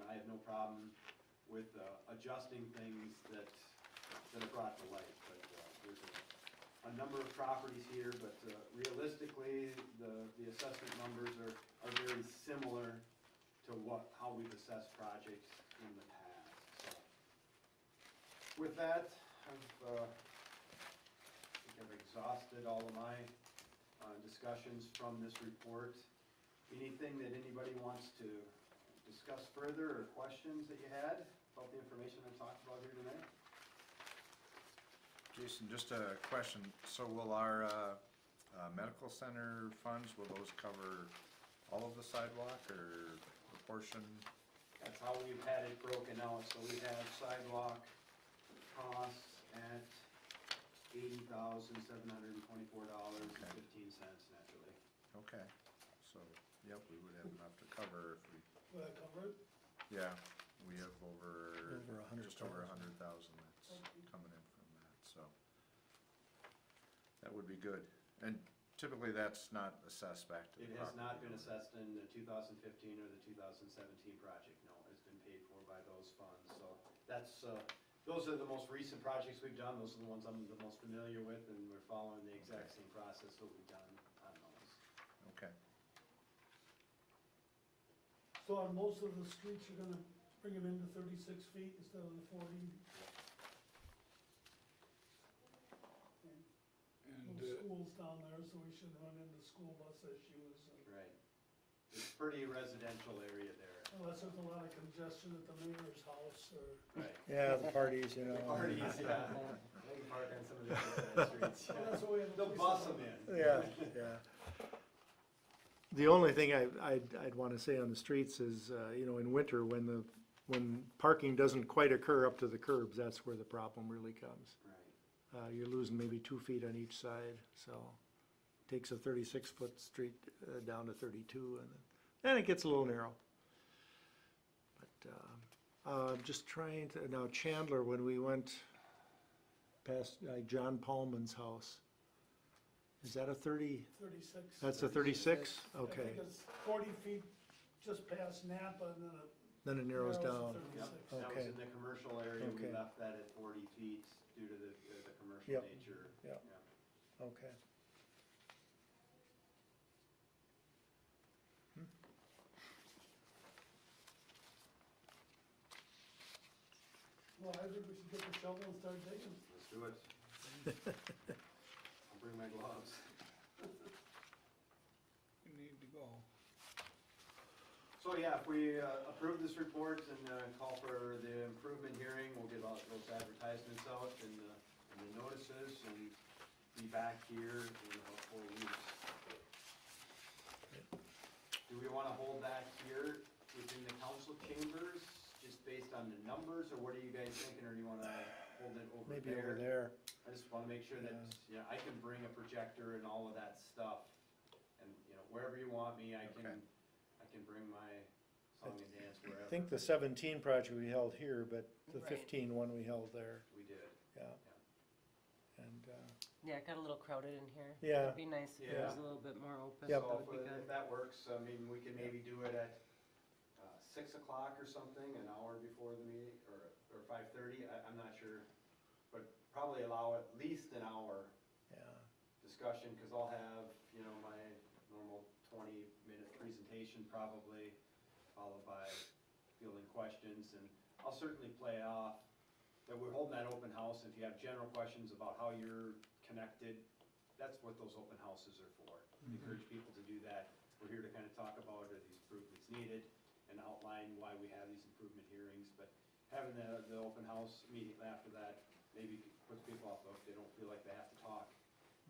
I have no problem with adjusting things that are brought to light. But there's a number of properties here, but realistically, the assessment numbers are very similar to how we've assessed projects in the past. So, with that, I think I've exhausted all of my discussions from this report. Anything that anybody wants to discuss further, or questions that you had about the information I talked about here tonight? Jason, just a question. So will our medical center funds, will those cover all of the sidewalk or a portion? That's how we've had it broken out. So we have sidewalk costs at $80,724.15 naturally. Okay, so, yep, we would have enough to cover if we, Will that cover it? yeah, we have over, Over 100,000. just over 100,000 that's coming in from that, so. That would be good. And typically that's not assessed back to the It property. has not been assessed in the 2015 or the 2017 project, no. It's been paid for by those funds. So that's, those are the most recent projects we've done. Those are the ones I'm the most familiar with, and we're following the exact same process that we've done on those. Okay, So on most of the streets, you're gonna bring them into 36 feet instead of the 40? And, No schools down there, so we shouldn't run into school bus issues. Right. It's pretty residential area there. Unless there's a lot of congestion at the mayor's house or. Right. Yeah, the parties, The parties, yeah. They can park on some of the other streets. Well, that's what we have. They'll bus them in. Yeah, yeah. The only thing I'd want to say on the streets is, in winter, when parking doesn't quite occur up to the curbs, that's where the problem really comes. Right. You're losing maybe 2 feet on each side, so takes a 36-foot street down to 32, and then it gets a little narrow. But I'm just trying to, now Chandler, when we went past John Paulman's house, is that a 30? 36. That's a 36? I Okay, think it's 40 feet just past Napa, and then it then it narrows narrows down. to Yep, 36. that was Okay. in the commercial area, we Okay. left that at 40 feet due to the commercial Yep. nature. Yep. Yeah. Okay. Well, I think we should get the shovel and start digging. Let's do it. I'll bring my gloves. you need to go. So yeah, if we approve this report and call for the improvement hearing, we'll get all those advertisements out and the notices, and be back here in about 4 weeks. Do we wanna hold that here within the council chambers, just based on the numbers, or what are you guys thinking, or do you wanna hold it over there? Maybe over there. I just wanna make sure that, I can bring a projector and all of that stuff, and, wherever you want me, I Okay. can bring my song and dance wherever. I think the 17 project we held here, but the Right. 15 one we held there, We did. yeah. And, Yeah, it got a little crowded in here. Yeah. It'd be nice if it Yeah. was a little bit more open. Yep. That So would be if good. that works, I mean, we can maybe do it at 6 o'clock or something, an hour before the meeting, or 5:30, I'm not sure. But probably allow at least an hour yeah, discussion, because I'll have, my normal 20-minute presentation probably, followed by fielding questions, and I'll certainly play off that we're holding that open house. If you have general questions about how you're connected, that's what those open houses are for. Encourage people to do that. We're here to kind of talk about, are these improvements needed, and outline why we have these improvement hearings, but having the open house immediately after that maybe puts people off, if they don't feel like they have to talk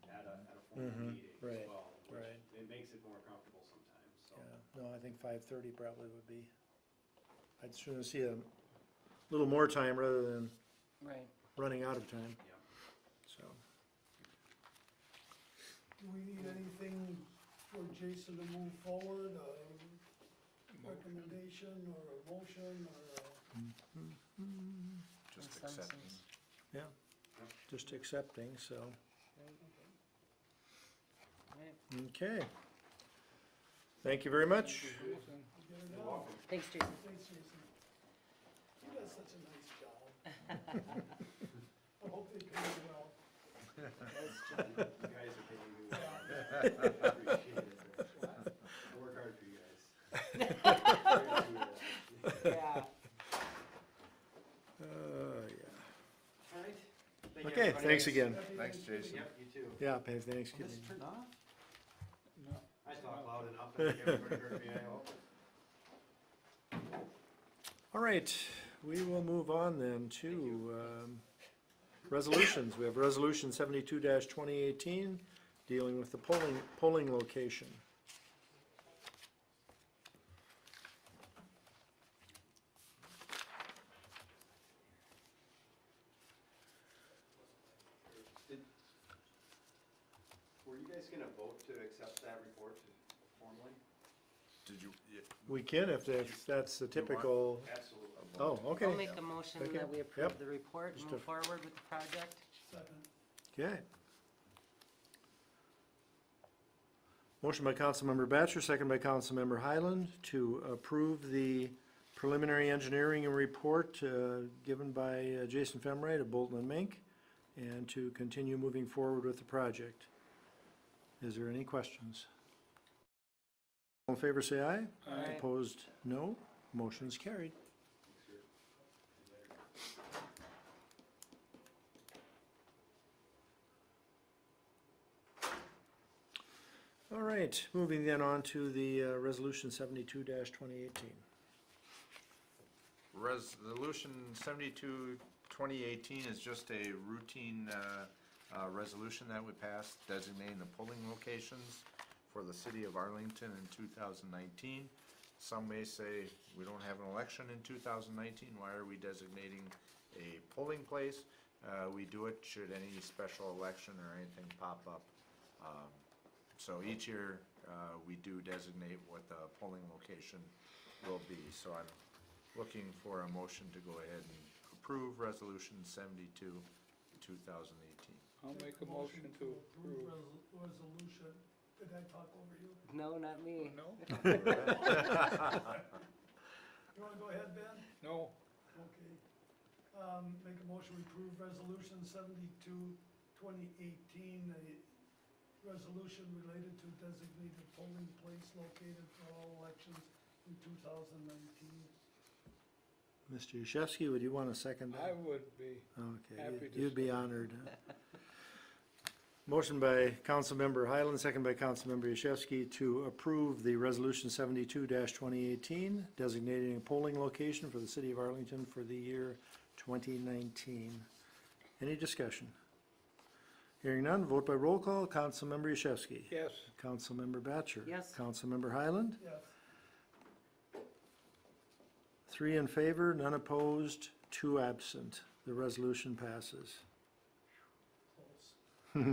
at a formal meeting right, as well, which right. it makes it more comfortable sometimes, so. Yeah, no, I think 5:30 probably would be, I'd sooner see a little more time rather than Right. running out of time, Yeah. so. Do we need anything for Jason to move forward, a recommendation or a motion or a? Just Consensus. accepting. Yeah, just accepting, so, Right. okay. Thank you very much. Jason, Get it You're out? welcome. Thanks, Jason. Thanks, Jason. He does such a nice job. I hope they pay you well. You guys are paying me well. I appreciate it. I work hard for you guys. Yeah. Yeah. All right. Thank you, Okay, everybody. thanks again. Happy Thanks, Thanksgiving. Jason. Yep, you too. Yeah, Pam, thanks. Will this turn off? no, I talk loud enough, I think everybody heard me, I hope. All right, we will move on then to resolutions. We have Resolution 72-2018, dealing with the polling location. Were you guys gonna vote to accept that report formally? Did you, We can if that's the typical, Absolutely. oh, okay. I'll make a motion Okay. that we Yep. approve the report and Just move a- forward with the project. Second. Okay. Motion by Councilmember Batchor, second by Councilmember Highland to approve the preliminary engineering and report given by Jason Femright of Bolton and Mink, and to continue moving forward with the project. Is there any questions? All in favor, say aye. Aye. Opposed, no. Motion is carried. All right, moving then on to the Resolution 72-2018. Resolution 72-2018 is just a routine resolution that we passed designating the polling locations for the city of Arlington in 2019. Some may say, we don't have an election in 2019, why are we designating a polling place? We do it should any special election or anything pop up. So each year, we do designate what the polling location will be. So I'm looking for a motion to go ahead and approve Resolution 72, 2018. I'll make a motion to approve. Resolution. Did I talk over you? No, not me. No, You wanna go ahead, Ben? no, Okay. Make a motion to approve Resolution 72-2018, a resolution related to designated polling place located for all elections in 2019. Mr. Yashewski, would you want to second that? I would be. Okay, Happy to you'd be second. honored. Motion by Councilmember Highland, second by Councilmember Yashewski to approve the Resolution 72-2018, designating a polling location for the city of Arlington for the year 2019. Any discussion? Hearing none, vote by roll call. Councilmember Yashewski. Yes, Councilmember Batchor. Yes. Councilmember Highland. Yes. 3 in favor, none opposed, 2 absent. The resolution passes. Close.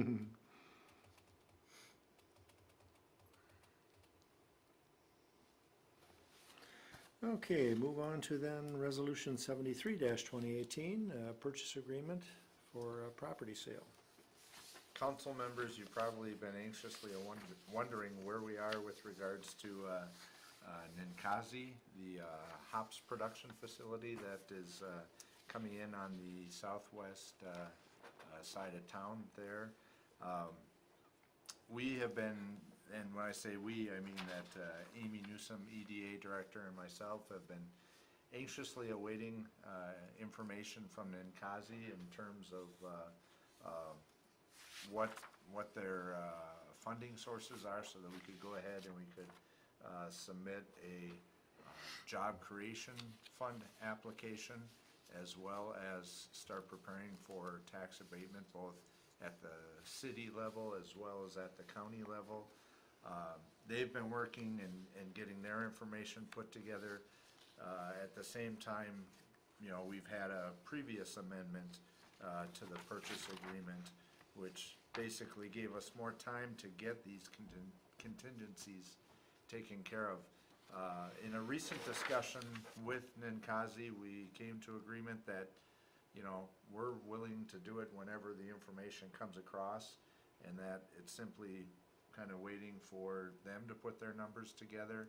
Okay, move on to then Resolution 73-2018, purchase agreement for a property sale. Council members, you've probably been anxiously wondering where we are with regards to Ninkasi, the hops production facility that is coming in on the southwest side of town there. We have been, and when I say we, I mean that Amy Newsom, EDA Director, and myself have been anxiously awaiting information from Ninkasi in terms of what their funding sources are so that we could go ahead and we could submit a job creation fund application as well as start preparing for tax abatement, both at the city level as well as at the county level. They've been working and getting their information put together. At the same time, you know, we've had a previous amendment to the purchase agreement, which basically gave us more time to get these contingencies taken care of. In a recent discussion with Ninkasi, we came to agreement that, you know, we're willing to do it whenever the information comes across, and that it's simply kind of waiting for them to put their numbers together.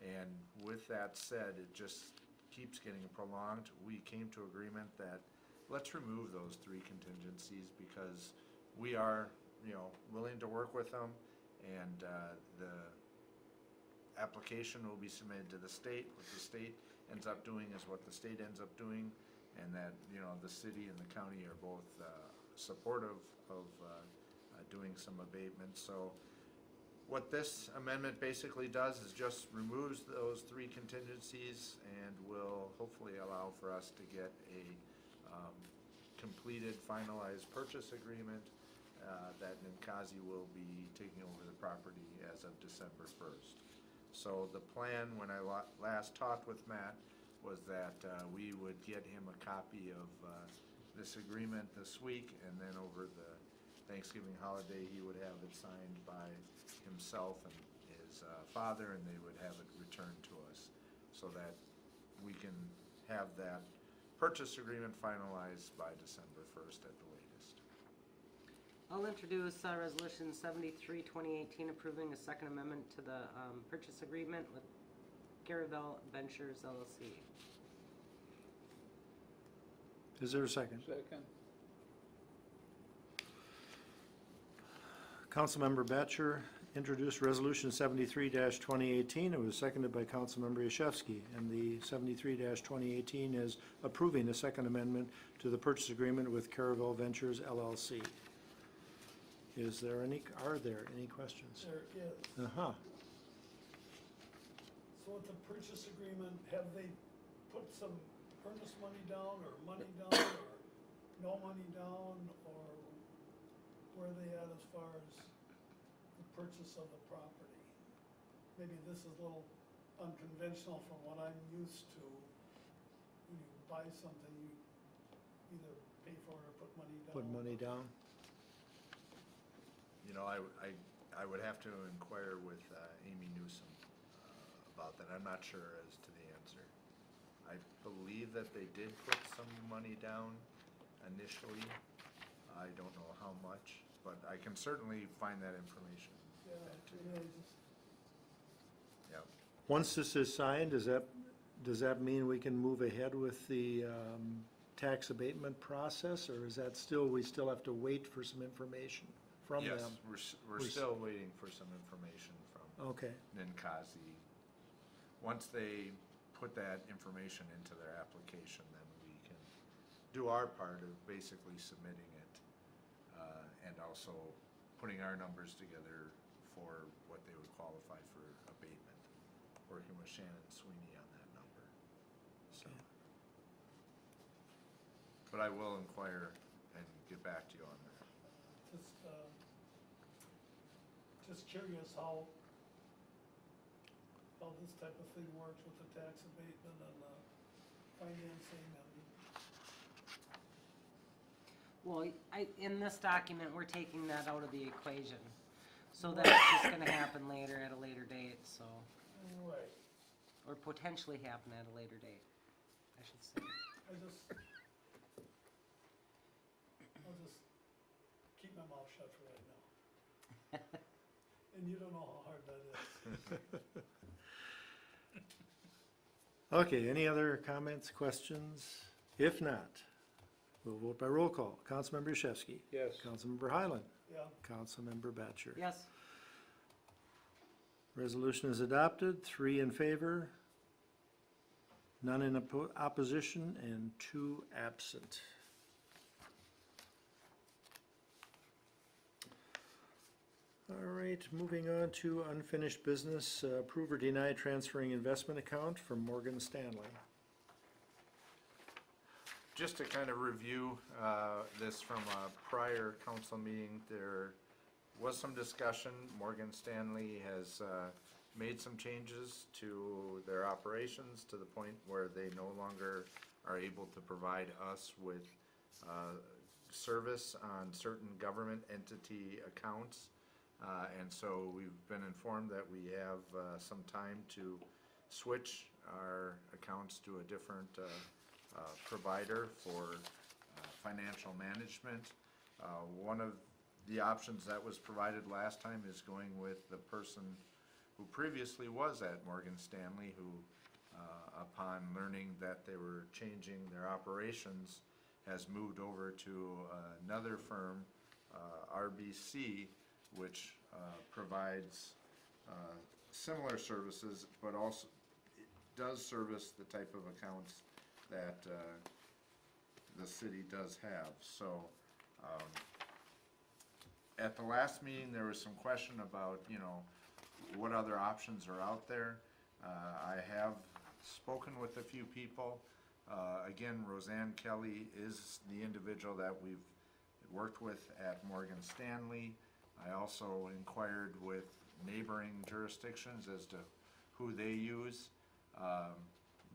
And with that said, it just keeps getting prolonged. We came to agreement that let's remove those 3 contingencies, because we are, you know, willing to work with them, and the application will be submitted to the state. What the state ends up doing is what the state ends up doing, and that, you know, the city and the county are both supportive of doing some abatement. So what this amendment basically does is just removes those 3 contingencies and will hopefully allow for us to get a completed, finalized purchase agreement that Ninkasi will be taking over the property as of December 1st. So the plan, when I last talked with Matt, was that we would get him a copy of this agreement this week, and then over the Thanksgiving holiday, he would have it signed by himself and his father, and they would have it returned to us, so that we can have that purchase agreement finalized by December 1st at the latest. I'll introduce Resolution 73, 2018, approving a second amendment to the purchase agreement with Garyville Ventures LLC. Is there a second? Second. Councilmember Batchor introduced Resolution 73-2018. It was seconded by Councilmember Yashewski, and the 73-2018 is approving a second amendment to the purchase agreement with Garyville Ventures LLC. Are there any questions? There is. Uh-huh. So with the purchase agreement, have they put some earnest money down, or money down, or no money down, or where are they at as far as the purchase of the property? Maybe this is a little unconventional from what I'm used to. When you buy something, you either pay for it or put money down. Put money down. You know, I would have to inquire with Amy Newsom about that. I'm not sure as to the answer. I believe that they did put some money down initially. I don't know how much, but I can certainly find that information. Yeah, to you. Yep. Once this is signed, does that mean we can move ahead with the tax abatement process, or is that we still have to wait for some information from them? Yes, we're still waiting for some information from Okay, Ninkasi. Once they put that information into their application, then we can do our part of basically submitting it, and also putting our numbers together for what they would qualify for abatement, working with Shannon Sweeney on that number. So, Okay. but I will inquire and get back to you on that. Just curious how this type of thing works with the tax abatement and financing and. Well, in this document, we're taking that out of the equation. So that's just gonna happen later at a later date, so, Right, or potentially happen at a later date, I should say. I'll just keep my mouth shut for right now. And you don't know how hard that is. Okay, any other comments, questions? If not, we'll vote by roll call. Councilmember Yashewski. Yes. Councilmember Highland. Yeah, Councilmember Batchor. Yes, Resolution is adopted, 3 in favor, none in opposition, and 2 absent. All right, moving on to unfinished business, approve or deny transferring investment account from Morgan Stanley. just to kind of review, this from a prior council meeting, there was some discussion. Morgan Stanley has, made some changes to their operations to the point where they no longer are able to provide us with, service on certain government entity accounts. And so we've been informed that we have, some time to switch our accounts to a different, provider for financial management. One of the options that was provided last time is going with the person who previously was at Morgan Stanley, who, upon learning that they were changing their operations, has moved over to another firm, RBC, which provides similar services, but also it does service the type of accounts that the city does have. So at the last meeting, there was some question about, what other options are out there. I have spoken with a few people. Again, Roseanne Kelly is the individual that we've worked with at Morgan Stanley. I also inquired with neighboring jurisdictions as to who they use.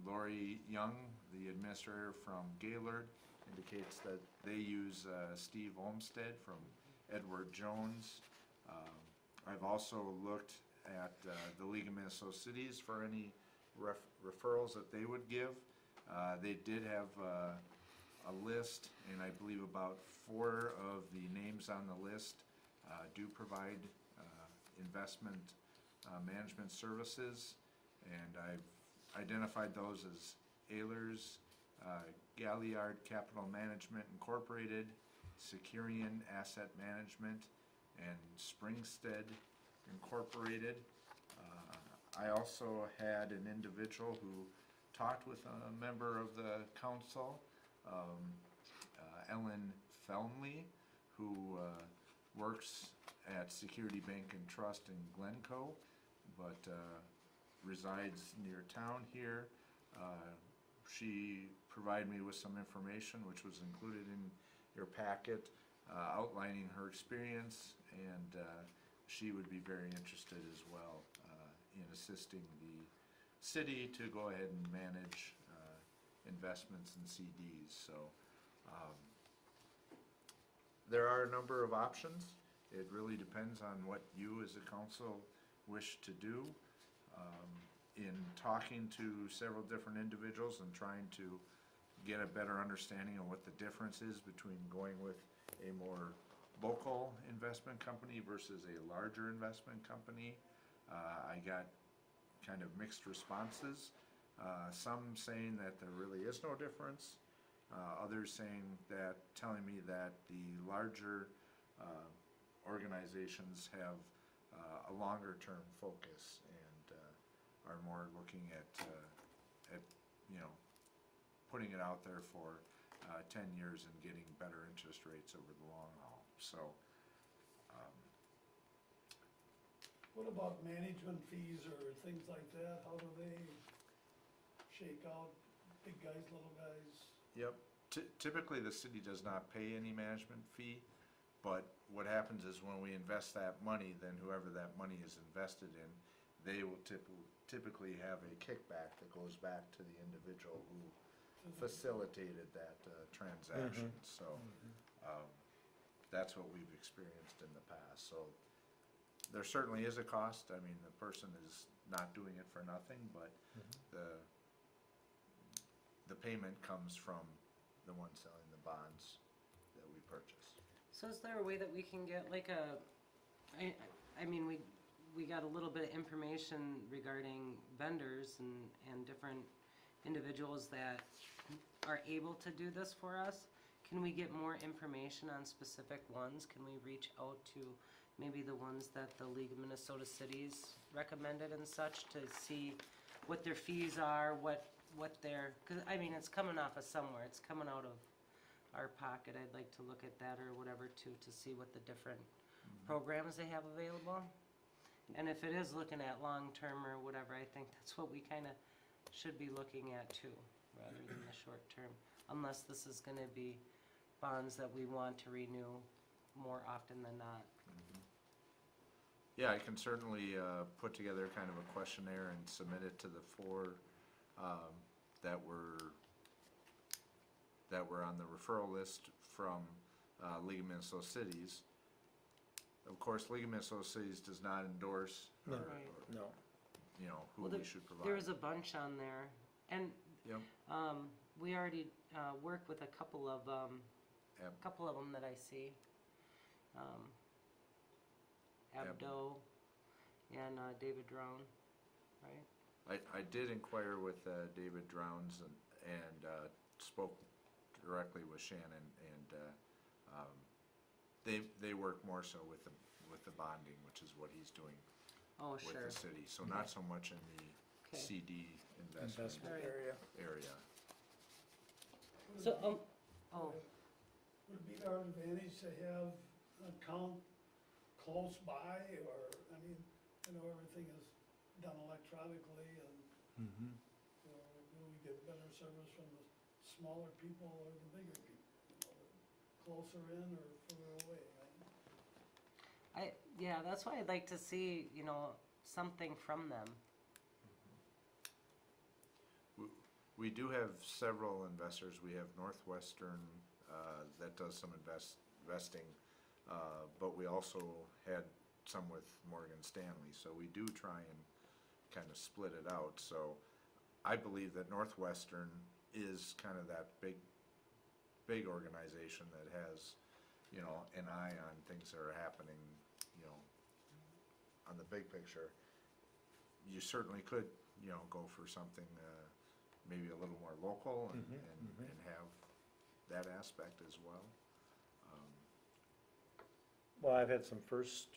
Lori Young, the administrator from Gaylord, indicates that they use Steve Olmsted from Edward Jones. I've also looked at the League of Minnesota Cities for any referrals that they would give. They did have a list, and I believe about 4 of the names on the list do provide investment management services, and I've identified those as Ehlers, Galliard Capital Management Incorporated, Securian Asset Management, and Springstead Incorporated. I also had an individual who talked with a member of the council, Ellen Felmley, who works at Security Bank and Trust in Glencoe, but resides near town here. She provided me with some information which was included in your packet, outlining her experience, and she would be very interested as well in assisting the city to go ahead and manage investments in CDs. So there are a number of options. It really depends on what you as a council wish to do. In talking to several different individuals and trying to get a better understanding of what the difference is between going with a more local investment company versus a larger investment company, I got kind of mixed responses. Some saying that there really is no difference, others telling me that the larger organizations have a longer term focus and are more looking at putting it out there for 10 years and getting better interest rates over the long haul. So What about management fees or things like that? How do they shake out? Big guys, little guys? Yep. Typically, the city does not pay any management fee, but what happens is when we invest that money, then whoever that money is invested in, they will typically have a kickback that goes back to the individual who facilitated that transaction. So that's what we've experienced in the past. So there certainly is a cost. I mean, the person is not doing it for nothing, but the payment comes from the one selling the bonds that we purchase. So is there a way that we can get like I mean, we got a little bit of information regarding vendors and different individuals that are able to do this for us. Can we get more information on specific ones? Can we reach out to maybe the ones that the League of Minnesota Cities recommended and such to see what their fees are, what their, because I mean, it's coming off of somewhere, it's coming out of our pocket. I'd like to look at that or whatever too, to see what the different programs they have available. And if it is looking at long-term or whatever, I think that's what we kind of should be looking at too, rather than the short-term. unless this is gonna be bonds that we want to renew more often than not. Yeah, I can certainly put together kind of a questionnaire and submit it to the four that were on the referral list from League of Minnesota Cities. Of course, League of Minnesota Cities does not endorse No. or, Right. No. you know, who Well, we should provide. There was a bunch on there, and Yep. we already work with a couple of Yep. them that I see. AGGW and David Drown, right? I did inquire with David Drowns and spoke directly with Shannon, and they work more so with the bonding, which is what he's doing Oh, with sure. the city. So not so much in the Okay. CD investment Alright. area. So, oh, Would it be our advantage to have an account close by, or, I mean, I know everything is done electronically, and, Mm-hmm. you know, do we get better service from the smaller people or the bigger people? You know, closer in or further away, right? yeah, that's why I'd like to see, something from them. We do have several investors. We have Northwestern that does some investing, but we also had some with Morgan Stanley. So we do try and kind of split it out. So I believe that Northwestern is kind of that big organization that has, an eye on things that are happening, on the big picture. You certainly could, go for something maybe a little more local and have that aspect as well. Well, I've had some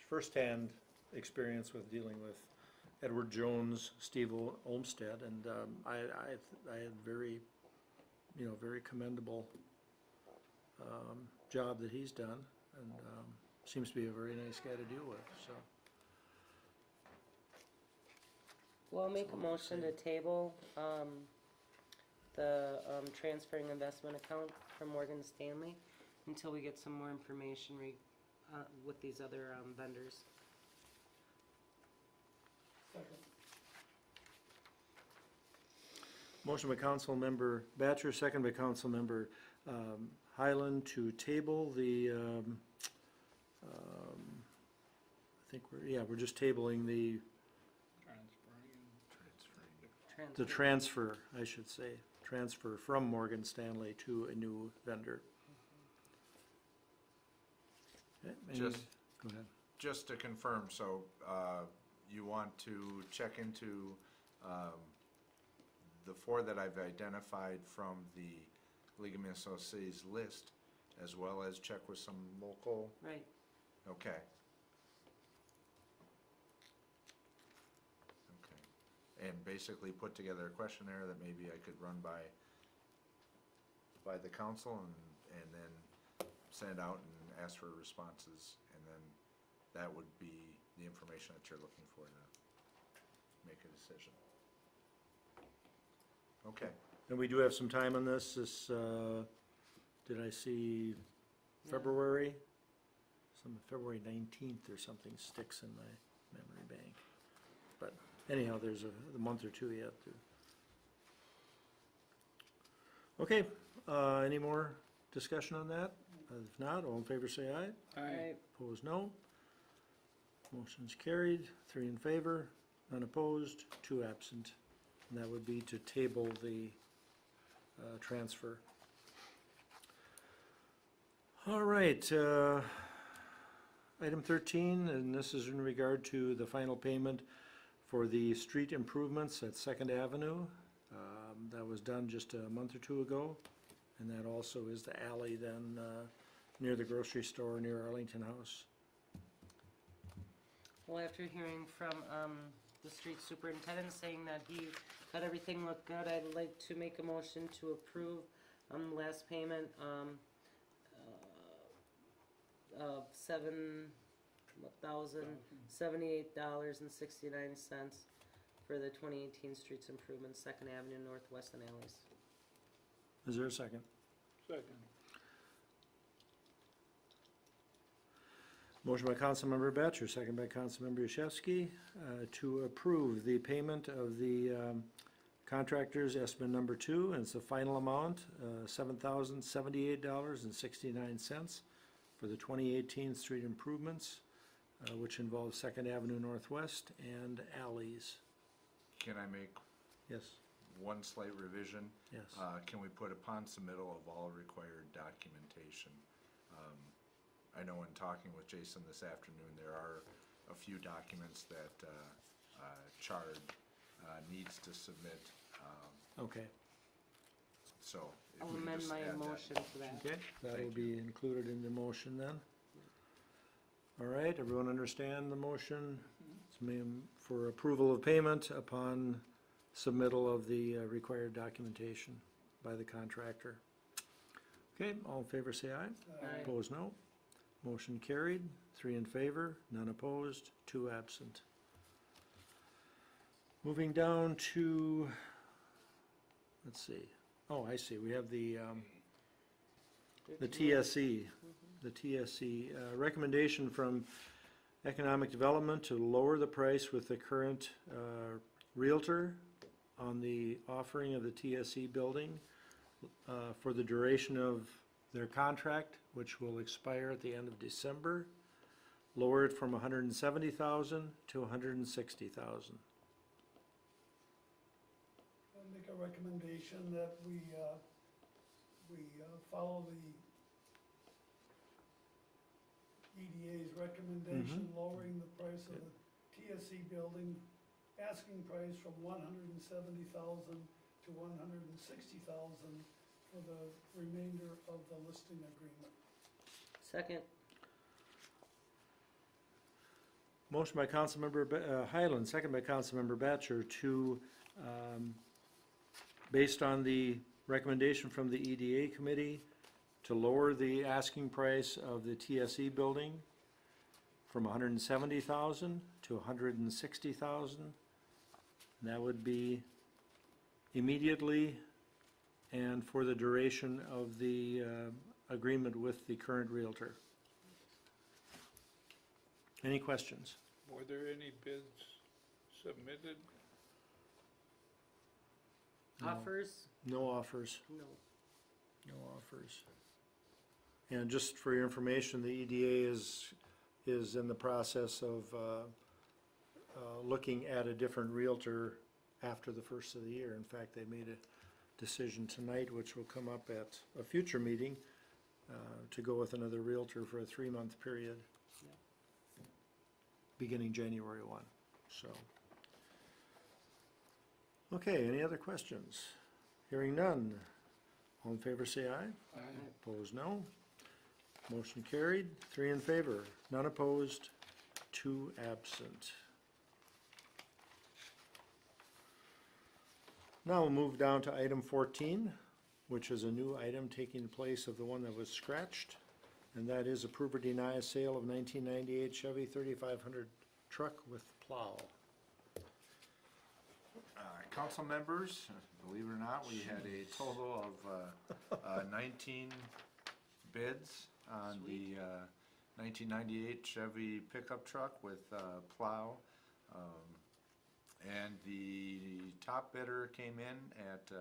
firsthand experience with dealing with Edward Jones, Steve Olmsted, and I had very commendable job that he's done, and seems to be a very nice guy to deal with, so. Well, I'll make a motion to table, the, transferring investment account from Morgan Stanley until we get some more information with these other, vendors. Second. Motion by Councilmember Batchor, second by Councilmember Highland to table the, I think we're just tabling the transfer, I should say, transfer from Morgan Stanley to a new vendor. Okay, any- Just- Go ahead. Just to confirm, so you want to check into the four that I've identified from the League of Minnesota Cities list, as well as check with some local, Right. okay. Okay, and basically put together a questionnaire that maybe I could run by the council and then send out and ask for responses, and then that would be the information that you're looking for to make a decision. Okay, And we do have some time on this, did I see February? February 19th or something sticks in my memory bank. But anyhow, there's a month or two yet to. Okay, any more discussion on that? If not, all in favor say aye. Right. Opposed, no. Motion's carried, 3 in favor, none opposed, 2 absent. And that would be to table the transfer. All right, item 13, and this is in regard to the final payment for the street improvements at Second Avenue. That was done just a month or two ago. And that also is the alley then near the grocery store near Arlington House. Well, after hearing from, the street superintendent saying that he thought everything looked good, I'd like to make a motion to approve, last payment, of $7,078.69 for the 2018 streets improvements, Second Avenue, Northwest and Alleys. Is there a second? Motion by Councilmember Batchor, second by Councilmember Yashewski, to approve the payment of the contractor's estimate number 2, and it's the final amount, $7,078.69 for the 2018 street improvements, which involve Second Avenue Northwest and alleys. Can I make Yes, one slight revision? yes. Can we put upon submittal of all required documentation? I know in talking with Jason this afternoon, there are a few documents that Chard needs to submit, Okay, so if I'll we could amend just my add that. motion to that. okay, that'll Thank be included in the motion then. All right, everyone understand the motion? It's for approval of payment upon submittal of the required documentation by the contractor. Okay, all in favor say aye. Aye. Opposed, no. Motion carried, 3 in favor, none opposed, 2 absent. Moving down to, let's see, oh, I see, we have the TSE, recommendation from Economic Development to lower the price with the current Realtor on the offering of the TSE building for the duration of their contract, which will expire at the end of December. Lower it from $170,000 to $160,000. I'll make a recommendation that we follow the EDA's recommendation, lowering the price of the TSC building, asking price from $170,000 to $160,000 for the remainder of the listing agreement. Second. Motion by Councilmember Highland, second by Councilmember Batchor to, based on the recommendation from the EDA committee, to lower the asking price of the TSE building from $170,000 to $160,000. That would be immediately and for the duration of the agreement with the current Realtor. Any questions? Were there any bids submitted? No. Offers? No offers. No. No offers. And just for your information, the EDA is in the process of looking at a different Realtor after the first of the year. In fact, they made a decision tonight, which will come up at a future meeting, to go with another Realtor for a 3-month period, beginning January 1, so. Okay, any other questions? Hearing none. All in favor say aye. Aye. Opposed, no. Motion carried, 3 in favor, none opposed, 2 absent. Now we'll move down to item 14, which is a new item taking place of the one that was scratched, and that is approve or deny a sale of 1998 Chevy 3500 truck with plow. Council members, believe it or not, we had a total of 19 bids on the 1998 Chevy pickup truck with plow. And the top bidder came in at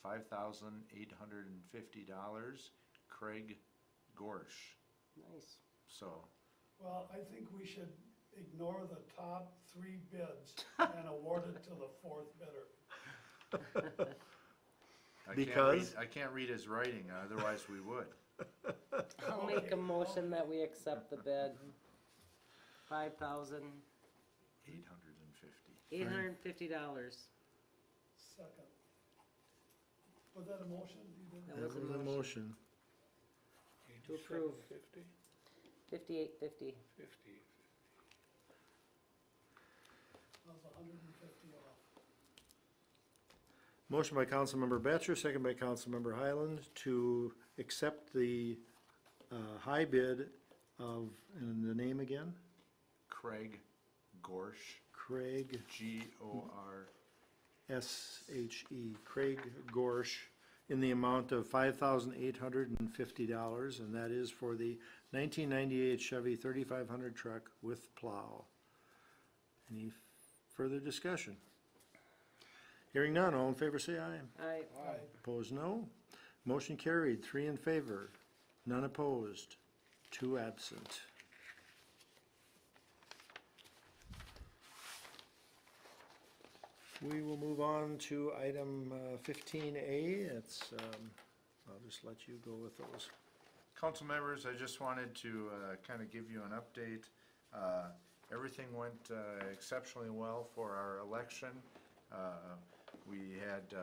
$5,850, Craig Gorsh. Nice. So, Well, I think we should ignore the top 3 bids and award it to the 4th bidder. Because? I can't read his writing, otherwise we would. I'll make a motion that we accept the bid. $5,850. $850. Second. Was that a motion? You did? That That was a motion. To approve. 50? $58.50. 50. That was $150 off. Motion by Councilmember Batchor, second by Councilmember Highland to accept the high bid of, and the name again? Craig Gorsh, Craig G-O-R. S-H-E, Craig Gorsh, in the amount of $5,850, and that is for the 1998 Chevy 3500 truck with plow. Any further discussion? Hearing none, all in favor say aye. Aye. Opposed, no. Motion carried, 3 in favor, none opposed, 2 absent. We will move on to item 15A. I'll just let you go with those. Council members, I just wanted to kind of give you an update. Everything went exceptionally well for our election. We had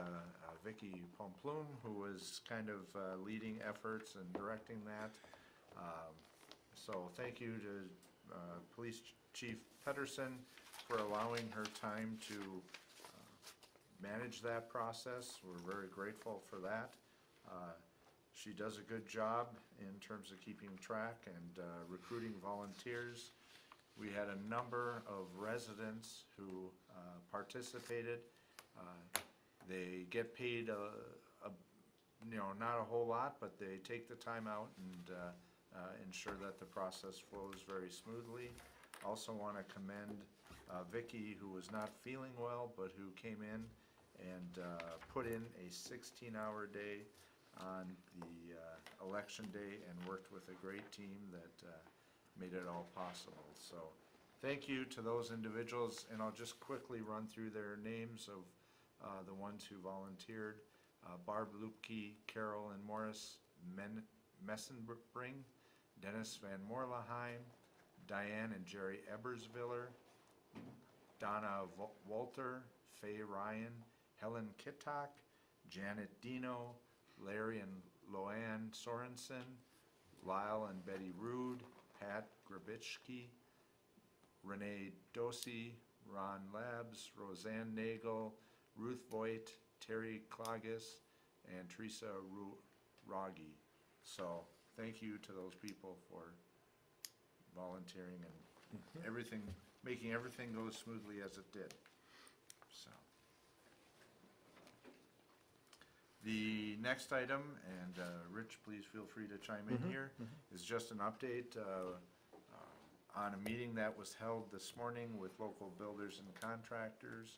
Vicky Pomploon, who was kind of leading efforts and directing that. So thank you to Police Chief Pedersen for allowing her time to manage that process. We're very grateful for that. She does a good job in terms of keeping track and recruiting volunteers. We had a number of residents who participated. They get paid not a whole lot, but they take the time out and ensure that the process flows very smoothly. Also want to commend Vicky, who was not feeling well, but who came in and put in a 16-hour day on the election day and worked with a great team that made it all possible. So thank you to those individuals, and I'll just quickly run through their names of the ones who volunteered. Barb Lupke, Carol and Morris Messenbring, Dennis Van Morleheim, Diane and Jerry Ebersviller, Donna Walter, Faye Ryan, Helen Kittock, Janet Dino, Larry and Loanne Sorensen, Lyle and Betty Rude, Pat Grabitschke, Renee Dosey, Ron Labs, Roseanne Nagel, Ruth Voigt, Terry Klages, and Teresa Rogge. So thank you to those people for volunteering and everything, making everything go smoothly as it did. So the next item, and Rich, please feel free to chime in here, is just an update on a meeting that was held this morning with local builders and contractors.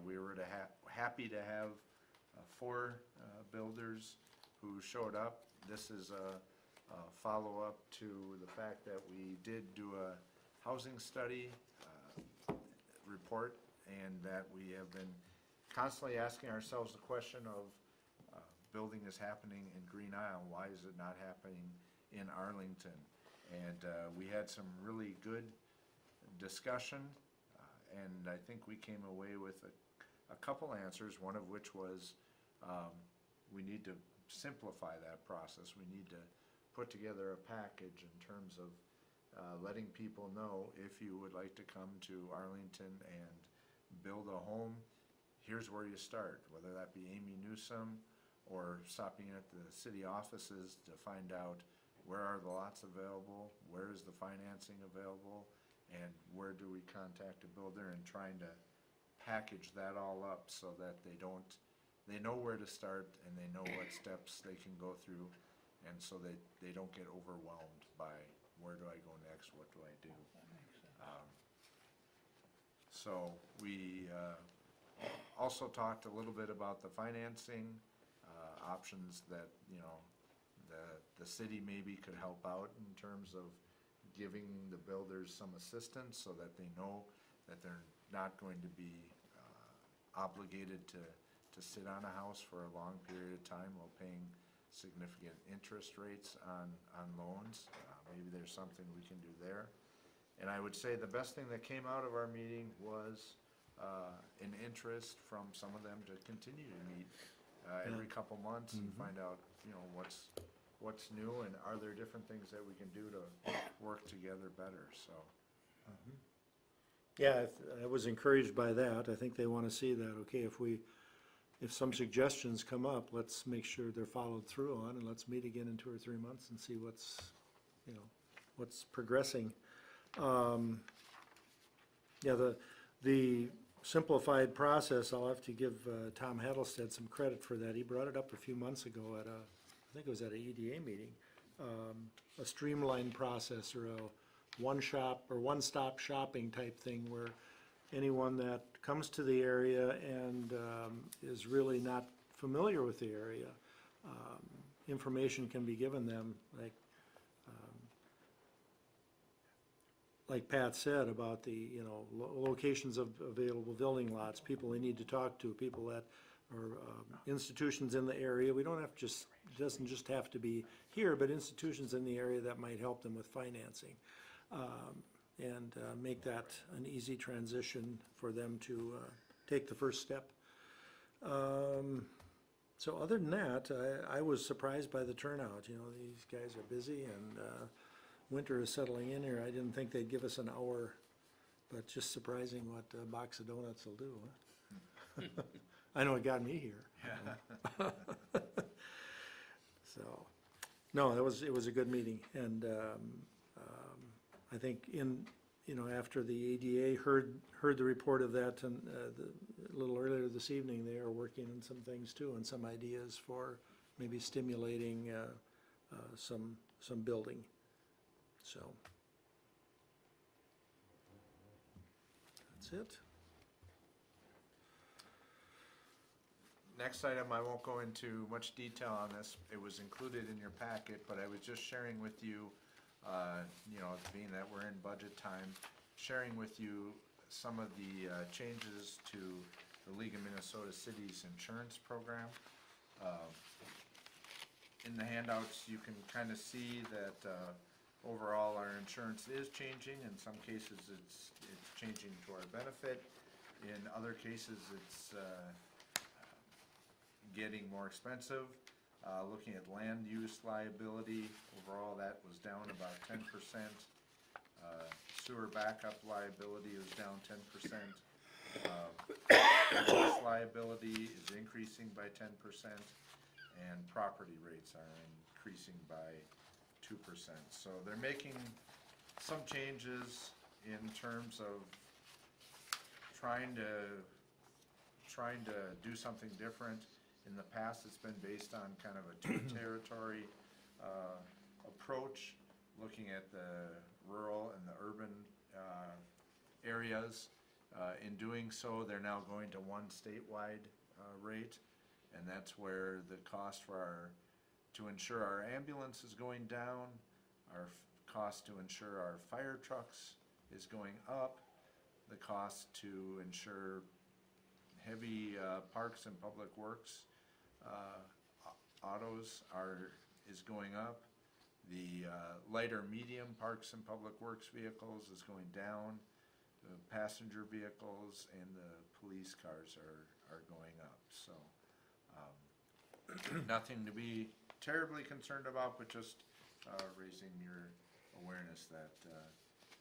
We were happy to have 4 builders who showed up. This is a follow-up to the fact that we did do a housing study report, and that we have been constantly asking ourselves the question of building is happening in Green Isle, why is it not happening in Arlington? And we had some really good discussion, and I think we came away with a couple answers, one of which was we need to simplify that process. We need to put together a package in terms of letting people know, if you would like to come to Arlington and build a home, here's where you start, whether that be Amy Newsom or stopping at the city offices to find out where are the lots available, where is the financing available, and where do we contact a builder, and trying to package that all up so that they know where to start and they know what steps they can go through, and so they don't get overwhelmed by where do I go next, what do I do. So we also talked a little bit about the financing options that the city maybe could help out in terms of giving the builders some assistance so that they know that they're not going to be obligated to sit on a house for a long period of time while paying significant interest rates on loans. Maybe there's something we can do there. And I would say the best thing that came out of our meeting was an interest from some of them to continue to meet every couple months and find out, what's new, and are there different things that we can do to work together better, so. Yeah, I was encouraged by that. I think they want to see that, okay, if some suggestions come up, let's make sure they're followed through on, and let's meet again in 2 or 3 months and see what's progressing. Yeah, the simplified process. I'll have to give Tom Hattlestead some credit for that. He brought it up a few months ago at I think it was at a EDA meeting. A streamlined process or a one-stop shopping type thing where anyone that comes to the area and is really not familiar with the area, information can be given them, like Pat said about the, locations of available building lots, people they need to talk to, people that are institutions in the area. We don't have to it doesn't just have to be here, but institutions in the area that might help them with financing. And make that an easy transition for them to take the first step. So other than that, I was surprised by the turnout. These guys are busy and winter is settling in here. I didn't think they'd give us an hour, but just surprising what a box of donuts will do, huh? I know it got me here. So, no, it was a good meeting, and I think after the ADA heard the report of that and a little earlier this evening, they are working on some things too, and some ideas for maybe stimulating some building. So that's it. Next item, I won't go into much detail on this. It was included in your packet, but I was just sharing with you, being that we're in budget time, sharing with you some of the changes to the League of Minnesota Cities insurance program. In the handouts, you can kind of see that overall our insurance is changing. In some cases, it's changing to our benefit. In other cases, it's getting more expensive. Looking at land use liability, overall that was down about 10%. Sewer backup liability is down 10%. Police liability is increasing by 10%, and property rates are increasing by 2%. So they're making some changes in terms of trying to do something different. In the past, it's been based on kind of a two-territory approach, looking at the rural and the urban areas. In doing so, they're now going to one statewide rate, and that's where the cost to insure our ambulance is going down, our cost to insure our fire trucks is going up, the cost to insure heavy parks and public works autos is going up. The lighter medium parks and public works vehicles is going down. The passenger vehicles and the police cars are going up. So nothing to be terribly concerned about, but just raising your awareness that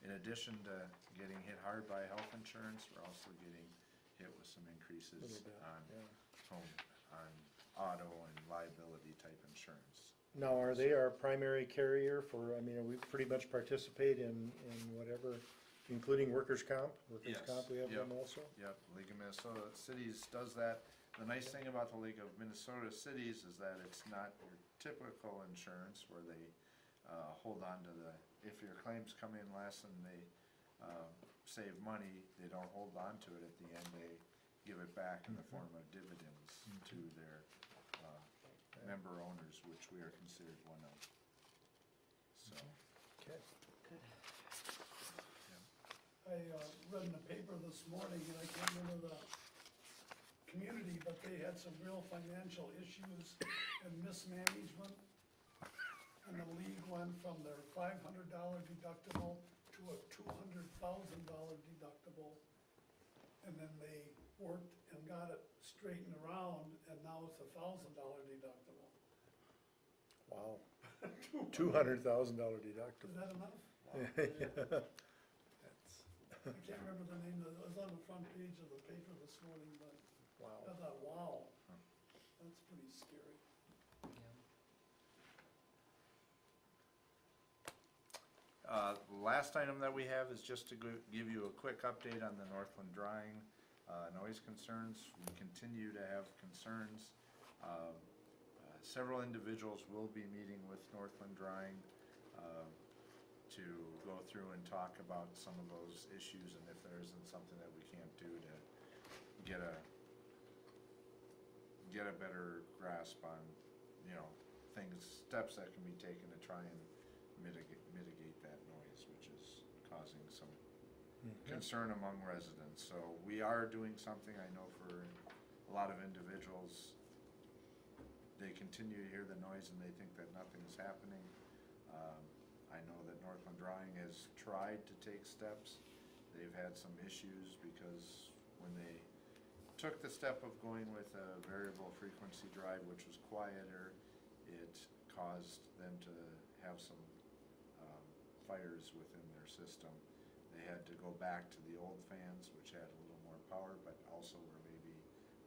in addition to getting hit hard by health insurance, we're also getting hit with some increases on auto and liability type insurance. Now, are they our primary carrier are we pretty much participate in whatever, including workers' comp? Workers' Yes. comp, we have them also? Yep, League of Minnesota Cities does that. The nice thing about the League of Minnesota Cities is that it's not your typical insurance where they hold on to if your claims come in less and they save money, they don't hold on to it at the end. They give it back in the form of dividends to their member owners, which we are considered one of. So. Okay. I read in the paper this morning, and I can't remember the community, but they had some real financial issues and mismanagement. And the league went from their $500 deductible to a $200,000 deductible. And then they worked and got it straightened around, and now it's a $1,000 deductible. Wow. $200,000 deductible. Is that enough? I can't remember the name it was on the front page of the paper this morning, but I Wow. thought, wow, that's pretty scary. The last item that we have is just to give you a quick update on the Northland Drying noise concerns. We continue to have concerns. Several individuals will be meeting with Northland Drying to go through and talk about some of those issues, and if there isn't something that we can't do to get a better grasp on, steps that can be taken to try and mitigate that noise, which is causing some concern among residents. So we are doing something. I know for a lot of individuals, they continue to hear the noise and they think that nothing's happening. I know that Northland Drying has tried to take steps. They've had some issues because when they took the step of going with a variable frequency drive, which was quieter, it caused them to have some fires within their system. They had to go back to the old fans, which had a little more power, but also were maybe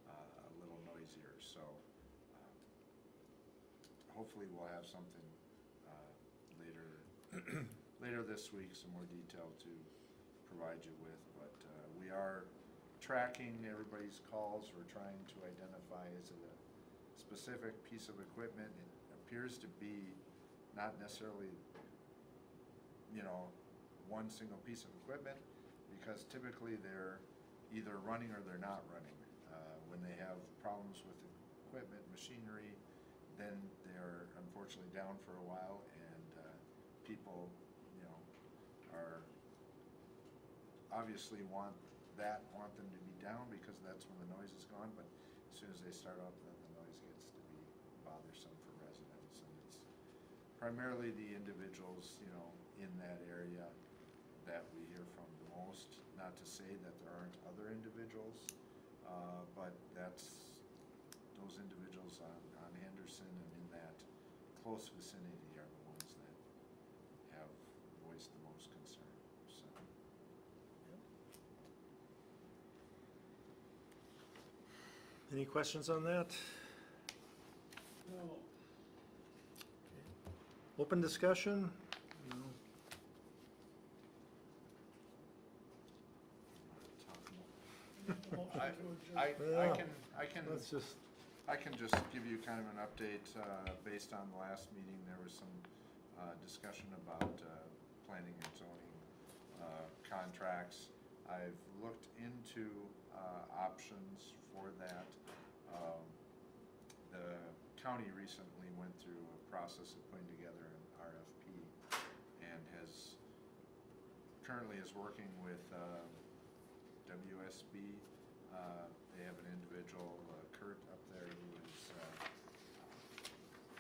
a little noisier. So hopefully we'll have something later this week, some more detail to provide you with. But we are tracking everybody's calls. We're trying to identify, is it a specific piece of equipment? It appears to be not necessarily, one single piece of equipment, because typically they're either running or they're not running. When they have problems with equipment, machinery, then they're unfortunately down for a while, and people, are obviously want them to be down because that's when the noise is gone, but as soon as they start up, then the noise gets to be bothersome for residents, and it's primarily the individuals, in that area that we hear from the most. Not to say that there aren't other individuals, but those individuals on Henderson and in that close vicinity are the ones that have voiced the most concern, so. Any questions on that? No. Open discussion? No. Motion to adjourn. I can Let's just, give you kind of an update, based on the last meeting. There was some, discussion about, planning and zoning, contracts. I've looked into, options for that. The county recently went through a process of putting together an RFP and currently is working with, WSB. They have an individual, Kurt, up there who is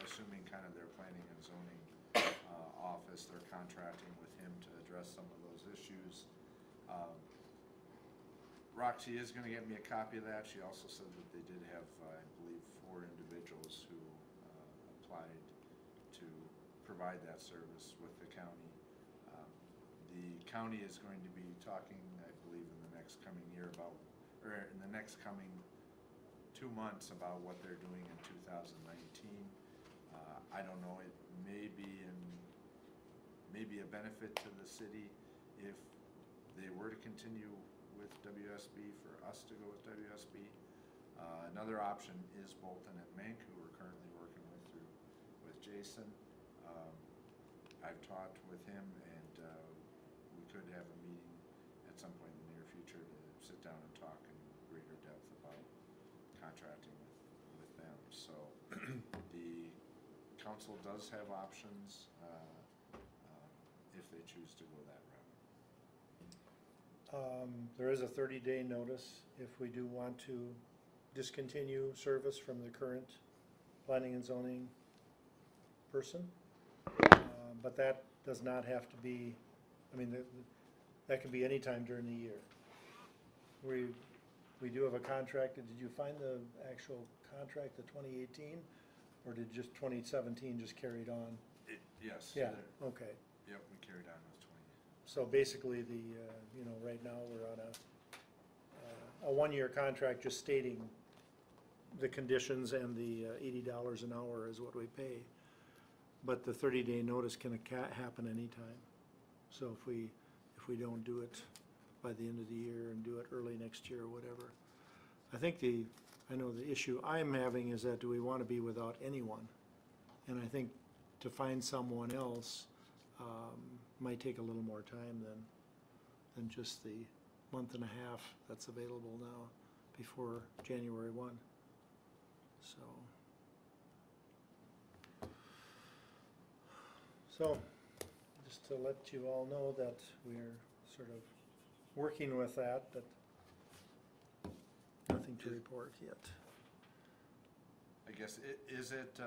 assuming kind of their planning and zoning office. They're contracting with him to address some of those issues. Roxy is gonna get me a copy of that. She also said that they did have, I believe, 4 individuals who applied to provide that service with the county. The county is going to be talking, I believe, in the next coming year in the next coming 2 months about what they're doing in 2019. I don't know, it may be a benefit to the city if they were to continue with WSB, for us to go with WSB. Another option is Bolton and Mank, who we're currently working with Jason. I've talked with him, and we could have a meeting at some point in the near future to sit down and talk in greater depth about contracting with them. So the council does have options if they choose to go that route. there is a 30-day notice if we do want to discontinue service from the current planning and zoning person. But that does not have to be, that can be any time during the year. We do have a contract. Did you find the actual contract, the 2018? Or did just 2017 just carried on? Yes. Yeah, okay. Yep, we carried on with 20. So basically right now we're on a 1-year contract just stating the conditions, and the $80 an hour is what we pay. But the 30-day notice can happen anytime. So if we don't do it by the end of the year and do it early next year or whatever. I know the issue I'm having is that do we want to be without anyone? And I think to find someone else might take a little more time than just the month and a half that's available now before January 1. So, just to let you all know that we're sort of working with that, but nothing to report yet. I guess, is it,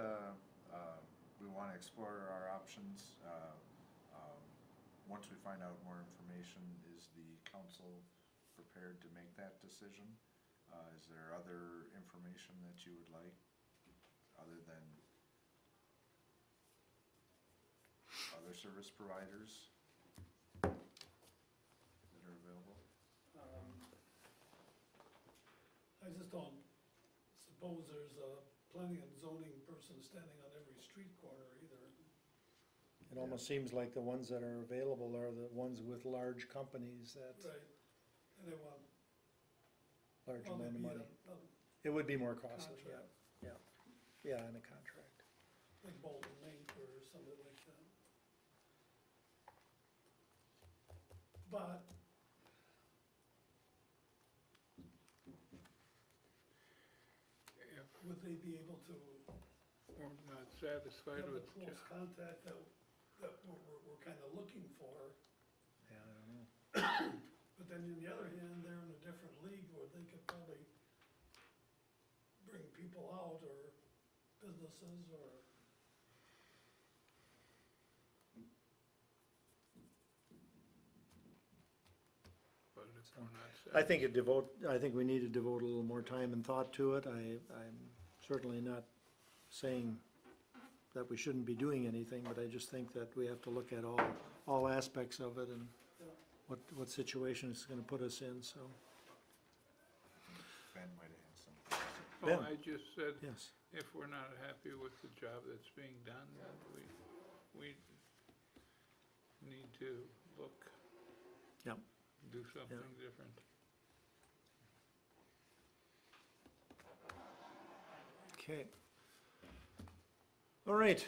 we wanna explore our options, once we find out more information, is the council prepared to make that decision? Is there other information that you would like, other than other service providers that are available? I just don't suppose there's a planning and zoning person standing on every street corner either. It almost seems like the ones that are available are the ones with large companies that, Right, and they want, large well, amount of maybe money. a It would be more costly, yeah, contract, yeah, in a contract. like Bolton Mink or something like that. But If would they be able to we're not satisfied have the with close contact that we're kind of looking for? Yeah, I don't know. But then on the other hand, they're in a different league where they could probably bring people out or businesses or. but if we're not I think we need to devote a little more time and thought to it. I'm certainly not saying that we shouldn't be doing anything, but I just think that we have to look at all aspects of it and what situation it's gonna put us in, so, Ben might have had something. satisfied, Ben. I just said, yes. if we're not happy with the job that's being done, then we need to look. Yep. Do something different. Okay. All right,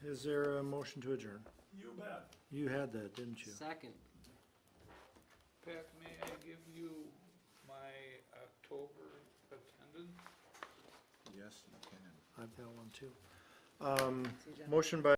is there a motion to adjourn? You bet. You had that, didn't you? Second. Pat, may I give you my October attendance? Yes, you can. I've got one too. Motion by